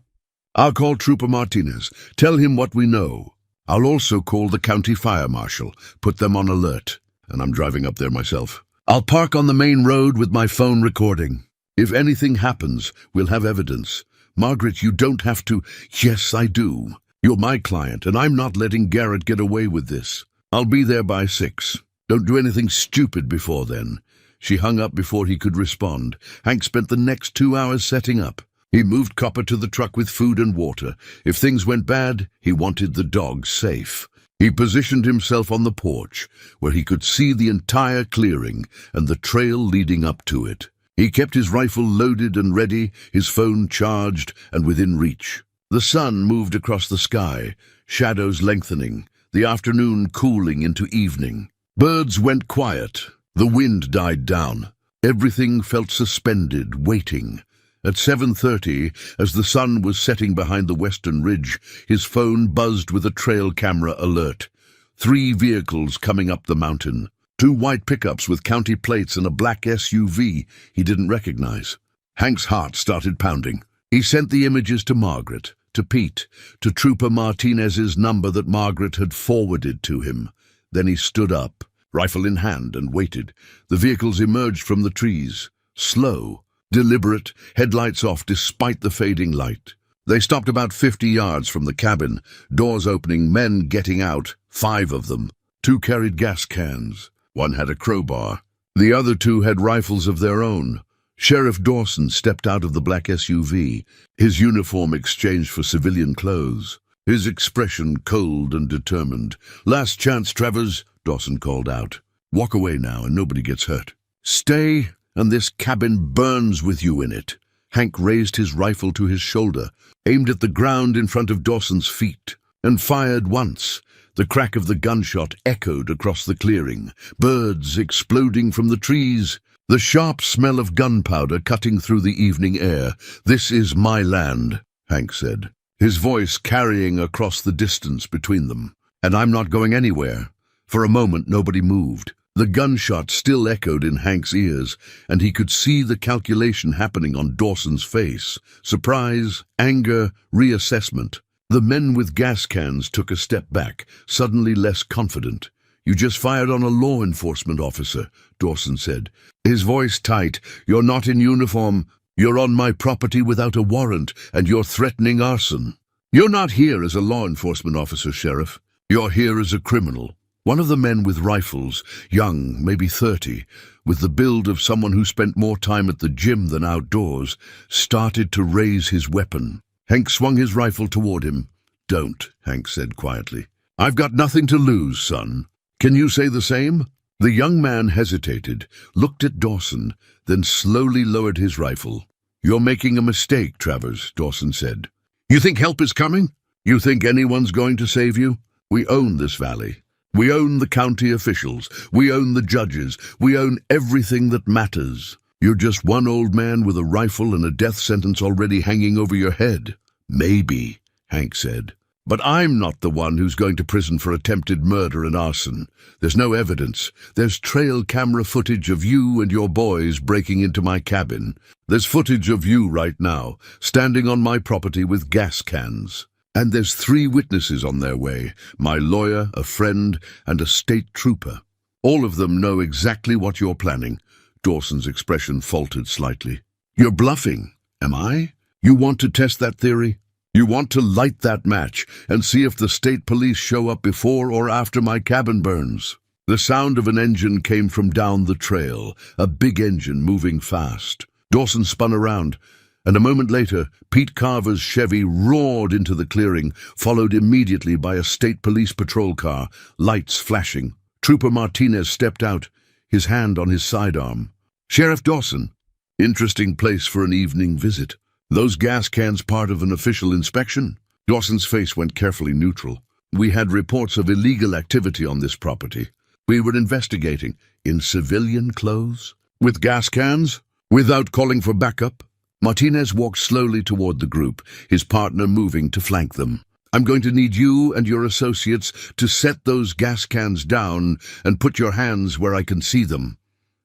I'll call Trooper Martinez, tell him what we know. I'll also call the county fire marshal, put them on alert, and I'm driving up there myself. I'll park on the main road with my phone recording. If anything happens, we'll have evidence. Margaret, you don't have to." "Yes, I do. You're my client, and I'm not letting Garrett get away with this. I'll be there by 6. Don't do anything stupid before then." She hung up before he could respond. Hank spent the next 2 hours setting up. He moved Copper to the truck with food and water. If things went bad, he wanted the dog safe. He positioned himself on the porch, where he could see the entire clearing and the trail leading up to it. He kept his rifle loaded and ready, his phone charged and within reach. The sun moved across the sky, shadows lengthening, the afternoon cooling into evening. Birds went quiet. The wind died down. Everything felt suspended, waiting. At 7:30, as the sun was setting behind the western ridge, his phone buzzed with a trail camera alert. 3 vehicles coming up the mountain. 2 white pickups with county plates and a black SUV he didn't recognize. Hank's heart started pounding. He sent the images to Margaret, to Pete, to Trooper Martinez's number that Margaret had forwarded to him. Then he stood up, rifle in hand, and waited. The vehicles emerged from the trees, slow, deliberate, headlights off despite the fading light. They stopped about 50 yards from the cabin, doors opening, men getting out, 5 of them. 2 carried gas cans. 1 had a crowbar. The other 2 had rifles of their own. Sheriff Dawson stepped out of the black SUV, his uniform exchanged for civilian clothes, his expression cold and determined. "Last chance, Travers," Dawson called out. "Walk away now and nobody gets hurt. Stay, and this cabin burns with you in it." Hank raised his rifle to his shoulder, aimed at the ground in front of Dawson's feet, and fired once. The crack of the gunshot echoed across the clearing, birds exploding from the trees, the sharp smell of gunpowder cutting through the evening air. "This is my land," Hank said, his voice carrying across the distance between them. "And I'm not going anywhere. For a moment, nobody moved. The gunshot still echoed in Hank's ears, and he could see the calculation happening on Dawson's face. Surprise, anger, reassessment. The men with gas cans took a step back, suddenly less confident. "You just fired on a law enforcement officer," Dawson said, his voice tight. "You're not in uniform. You're on my property without a warrant, and you're threatening arson." "You're not here as a law enforcement officer, Sheriff. You're here as a criminal." One of the men with rifles, young, maybe 30, with the build of someone who spent more time at the gym than outdoors, started to raise his weapon. Hank swung his rifle toward him. "Don't," Hank said quietly. "I've got nothing to lose, son. Can you say the same?" The young man hesitated, looked at Dawson, then slowly lowered his rifle. "You're making a mistake, Travers," Dawson said. "You think help is coming? You think anyone's going to save you? We own this valley. We own the county officials. We own the judges. We own everything that matters. You're just one old man with a rifle and a death sentence already hanging over your head." "Maybe," Hank said. "But I'm not the one who's going to prison for attempted murder and arson. There's no evidence. There's trail camera footage of you and your boys breaking into my cabin. There's footage of you right now, standing on my property with gas cans. And there's 3 witnesses on their way, my lawyer, a friend, and a state trooper. All of them know exactly what you're planning." Dawson's expression faltered slightly. "You're bluffing, am I? You want to test that theory? You want to light that match and see if the state police show up before or after my cabin burns?" The sound of an engine came from down the trail, a big engine moving fast. Dawson spun around, and a moment later, Pete Carver's Chevy roared into the clearing, followed immediately by a state police patrol car, lights flashing. Trooper Martinez stepped out, his hand on his sidearm. "Sheriff Dawson, interesting place for an evening visit. Those gas cans part of an official inspection?" Dawson's face went carefully neutral. "We had reports of illegal activity on this property. We were investigating. In civilian clothes? With gas cans? Without calling for backup?" Martinez walked slowly toward the group, his partner moving to flank them. "I'm going to need you and your associates to set those gas cans down and put your hands where I can see them."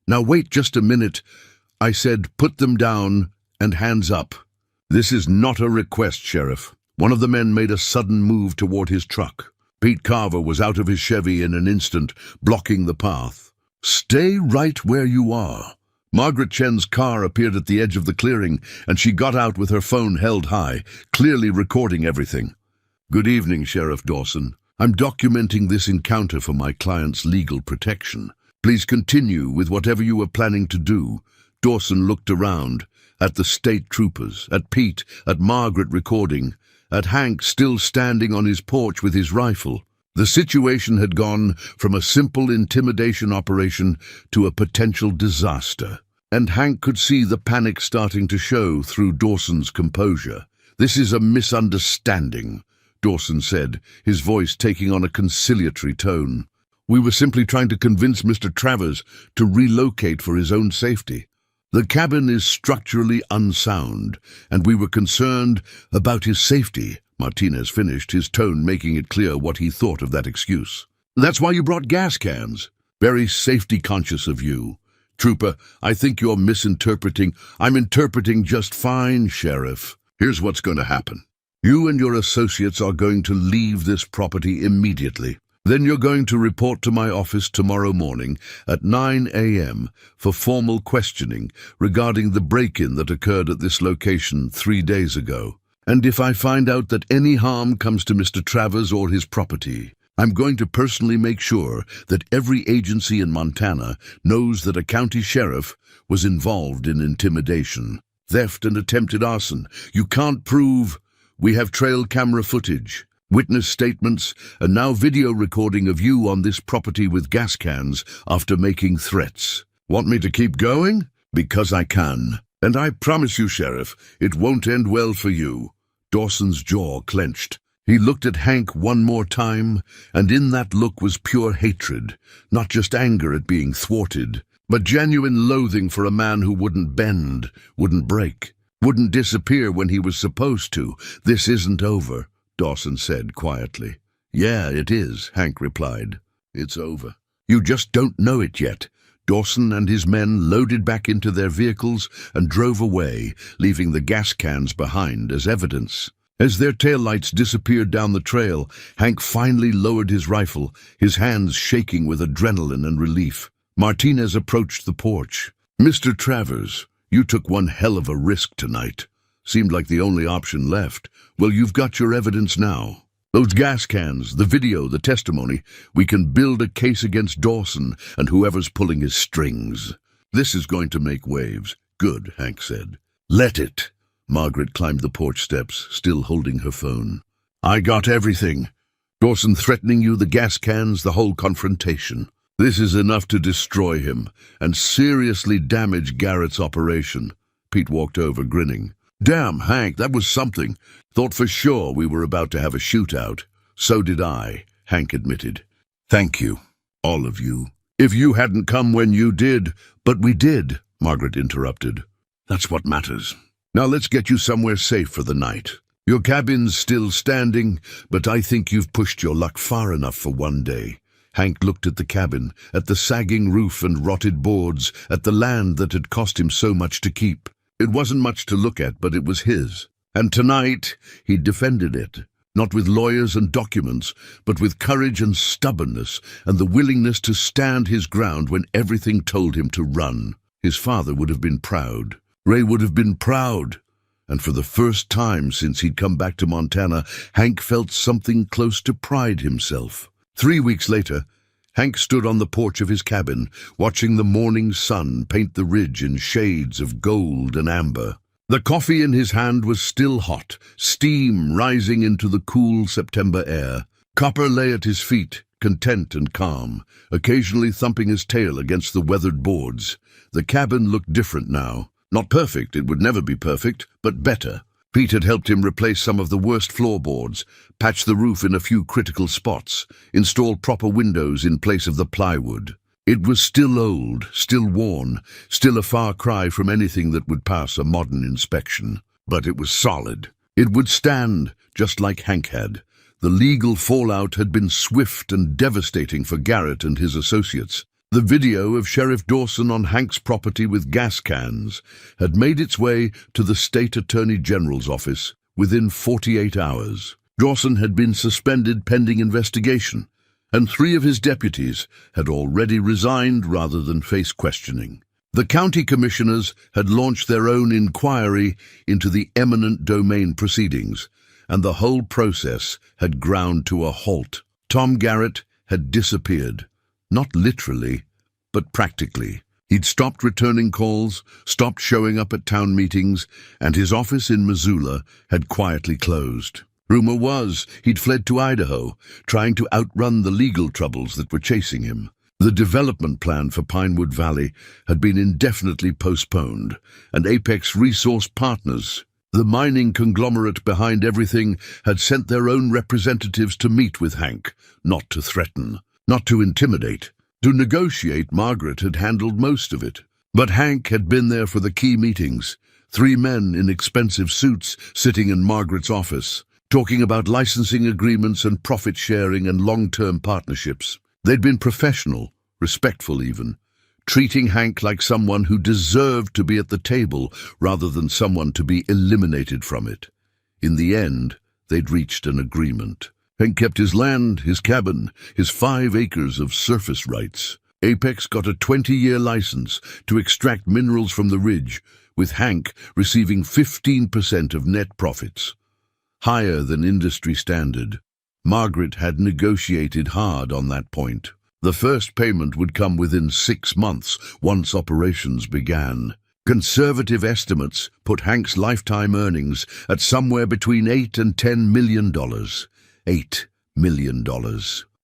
"Now wait just a minute. I said put them down and hands up." "This is not a request, Sheriff." One of the men made a sudden move toward his truck. Pete Carver was out of his Chevy in an instant, blocking the path. "Stay right where you are." Margaret Chen's car appeared at the edge of the clearing, and she got out with her phone held high, clearly recording everything. "Good evening, Sheriff Dawson. I'm documenting this encounter for my client's legal protection. Please continue with whatever you were planning to do." Dawson looked around, at the state troopers, at Pete, at Margaret recording, at Hank still standing on his porch with his rifle. The situation had gone from a simple intimidation operation to a potential disaster, and Hank could see the panic starting to show through Dawson's composure. "This is a misunderstanding," Dawson said, his voice taking on a conciliatory tone. "We were simply trying to convince Mr. Travers to relocate for his own safety. The cabin is structurally unsound, and we were concerned about his safety." Martinez finished, his tone making it clear what he thought of that excuse. "That's why you brought gas cans. Very safety-conscious of you. Trooper, I think you're misinterpreting." "I'm interpreting just fine, Sheriff. Here's what's going to happen. You and your associates are going to leave this property immediately. Then you're going to report to my office tomorrow morning at 9 a.m. for formal questioning regarding the break-in that occurred at this location 3 days ago. And if I find out that any harm comes to Mr. Travers or his property, I'm going to personally make sure that every agency in Montana knows that a county sheriff was involved in intimidation, theft, and attempted arson. You can't prove. We have trail camera footage, witness statements, and now video recording of you on this property with gas cans after making threats. Want me to keep going? Because I can. And I promise you, Sheriff, it won't end well for you." Dawson's jaw clenched. He looked at Hank one more time, and in that look was pure hatred, not just anger at being thwarted, but genuine loathing for a man who wouldn't bend, wouldn't break, wouldn't disappear when he was supposed to. "This isn't over," Dawson said quietly. "Yeah, it is," Hank replied. It's over. You just don't know it yet. Dawson and his men loaded back into their vehicles and drove away, leaving the gas cans behind as evidence. As their taillights disappeared down the trail, Hank finally lowered his rifle, his hands shaking with adrenaline and relief. Martinez approached the porch. "Mr. Travers, you took one hell of a risk tonight. Seemed like the only option left. Well, you've got your evidence now. Those gas cans, the video, the testimony. We can build a case against Dawson and whoever's pulling his strings. This is going to make waves." "Good," Hank said. "Let it." Margaret climbed the porch steps, still holding her phone. "I got everything. Dawson threatening you, the gas cans, the whole confrontation. This is enough to destroy him and seriously damage Garrett's operation." Pete walked over, grinning. "Damn, Hank, that was something. Thought for sure we were about to have a shootout." "So did I," Hank admitted. "Thank you, all of you. If you hadn't come when you did—" "But we did," Margaret interrupted. "That's what matters. Now let's get you somewhere safe for the night. Your cabin's still standing, but I think you've pushed your luck far enough for one day." Hank looked at the cabin, at the sagging roof and rotted boards, at the land that had cost him so much to keep. It wasn't much to look at, but it was his. And tonight, he defended it. Not with lawyers and documents, but with courage and stubbornness, and the willingness to stand his ground when everything told him to run. His father would have been proud. Ray would have been proud. And for the first time since he'd come back to Montana, Hank felt something close to pride himself. 3 weeks later, Hank stood on the porch of his cabin, watching the morning sun paint the ridge in shades of gold and amber. The coffee in his hand was still hot, steam rising into the cool September air. Copper lay at his feet, content and calm, occasionally thumping his tail against the weathered boards. The cabin looked different now. Not perfect, it would never be perfect, but better. Pete had helped him replace some of the worst floorboards, patch the roof in a few critical spots, install proper windows in place of the plywood. It was still old, still worn, still a far cry from anything that would pass a modern inspection. But it was solid. It would stand, just like Hank had. The legal fallout had been swift and devastating for Garrett and his associates. The video of Sheriff Dawson on Hank's property with gas cans had made its way to the State Attorney General's office within 48 hours. Dawson had been suspended pending investigation, and 3 of his deputies had already resigned rather than face questioning. The county commissioners had launched their own inquiry into the eminent domain proceedings, and the whole process had ground to a halt. Tom Garrett had disappeared. Not literally, but practically. He'd stopped returning calls, stopped showing up at town meetings, and his office in Missoula had quietly closed. Rumor was he'd fled to Idaho, trying to outrun the legal troubles that were chasing him. The development plan for Pinewood Valley had been indefinitely postponed, and Apex Resource Partners, the mining conglomerate behind everything, had sent their own representatives to meet with Hank, not to threaten. Not to intimidate. To negotiate, Margaret had handled most of it. But Hank had been there for the key meetings. 3 men in expensive suits sitting in Margaret's office, talking about licensing agreements and profit sharing and long-term partnerships. They'd been professional, respectful even, treating Hank like someone who deserved to be at the table rather than someone to be eliminated from it. In the end, they'd reached an agreement. Hank kept his land, his cabin, his 5 acres of surface rights. Apex got a 20-year license to extract minerals from the ridge, with Hank receiving 15% of net profits. Higher than industry standard. Margaret had negotiated hard on that point. The first payment would come within 6 months, once operations began. Conservative estimates put Hank's lifetime earnings at somewhere between $8 and $10 million. $8 million.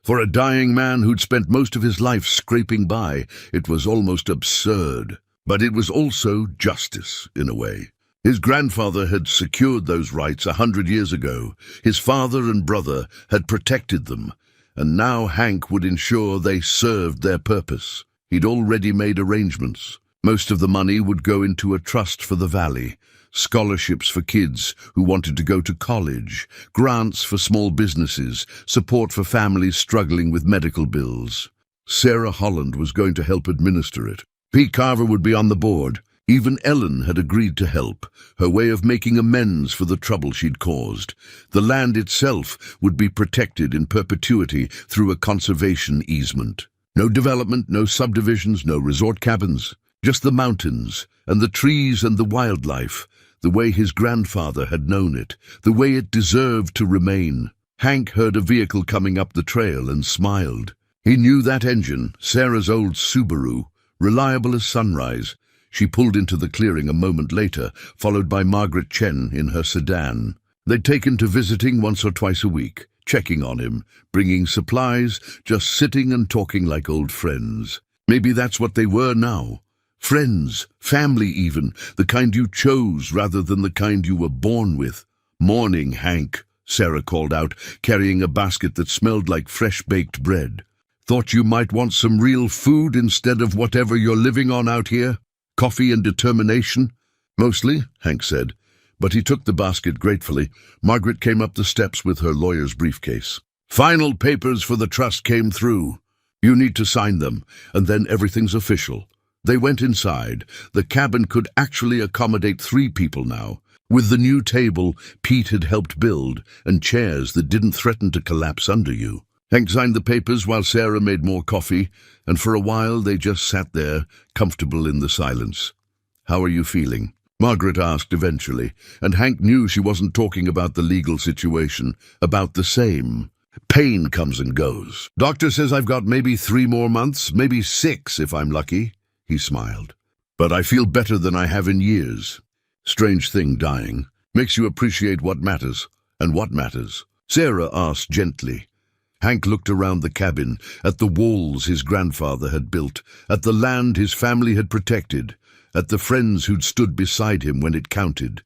For a dying man who'd spent most of his life scraping by, it was almost absurd. But it was also justice, in a way. His grandfather had secured those rights 100 years ago. His father and brother had protected them, and now Hank would ensure they served their purpose. He'd already made arrangements. Most of the money would go into a trust for the valley, scholarships for kids who wanted to go to college, grants for small businesses, support for families struggling with medical bills. Sarah Holland was going to help administer it. Pete Carver would be on the board. Even Ellen had agreed to help, her way of making amends for the trouble she'd caused. The land itself would be protected in perpetuity through a conservation easement. No development, no subdivisions, no resort cabins. Just the mountains, and the trees and the wildlife, the way his grandfather had known it, the way it deserved to remain. Hank heard a vehicle coming up the trail and smiled. He knew that engine, Sarah's old Subaru, reliable as sunrise. She pulled into the clearing a moment later, followed by Margaret Chen in her sedan. They'd taken to visiting once or twice a week, checking on him, bringing supplies, just sitting and talking like old friends. Maybe that's what they were now. Friends, family even, the kind you chose rather than the kind you were born with. "Morning, Hank," Sarah called out, carrying a basket that smelled like fresh-baked bread. "Thought you might want some real food instead of whatever you're living on out here? Coffee and determination?" "Mostly," Hank said, but he took the basket gratefully. Margaret came up the steps with her lawyer's briefcase. "Final papers for the trust came through. You need to sign them, and then everything's official." They went inside. The cabin could actually accommodate 3 people now, with the new table Pete had helped build and chairs that didn't threaten to collapse under you. Hank signed the papers while Sarah made more coffee, and for a while they just sat there, comfortable in the silence. "How are you feeling?" Margaret asked eventually, and Hank knew she wasn't talking about the legal situation, about the same. "Pain comes and goes. Doctor says I've got maybe 3 more months, maybe 6 if I'm lucky." He smiled. "But I feel better than I have in years." Strange thing, dying. Makes you appreciate what matters. And what matters? Sarah asked gently. Hank looked around the cabin, at the walls his grandfather had built, at the land his family had protected, at the friends who'd stood beside him when it counted.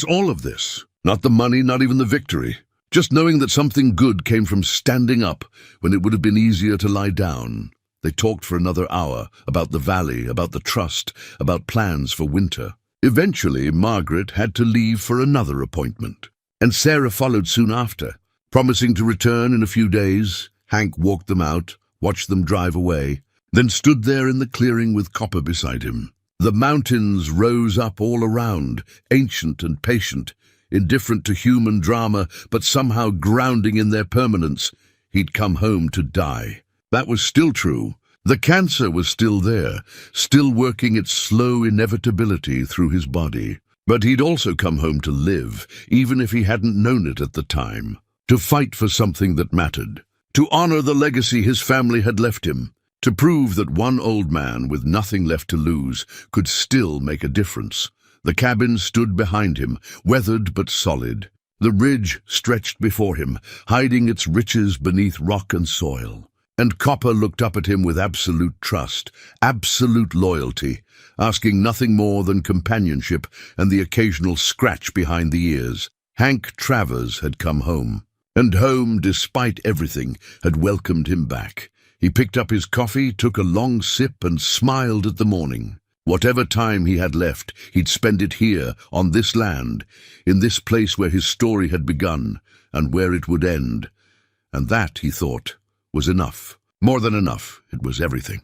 All of this. Not the money, not even the victory. Just knowing that something good came from standing up when it would have been easier to lie down. They talked for another hour, about the valley, about the trust, about plans for winter. Eventually, Margaret had to leave for another appointment, and Sarah followed soon after. Promising to return in a few days, Hank walked them out, watched them drive away, then stood there in the clearing with Copper beside him. The mountains rose up all around, ancient and patient, indifferent to human drama, but somehow grounding in their permanence. He'd come home to die. That was still true. The cancer was still there, still working its slow inevitability through his body. But he'd also come home to live, even if he hadn't known it at the time. To fight for something that mattered. To honor the legacy his family had left him. To prove that one old man with nothing left to lose could still make a difference. The cabin stood behind him, weathered but solid. The ridge stretched before him, hiding its riches beneath rock and soil. And Copper looked up at him with absolute trust, absolute loyalty, asking nothing more than companionship and the occasional scratch behind the ears. Hank Travers had come home, and home, despite everything, had welcomed him back. He picked up his coffee, took a long sip, and smiled at the morning. Whatever time he had left, he'd spend it here, on this land, in this place where his story had begun, and where it would end. And that, he thought, was enough. More than enough. It was everything.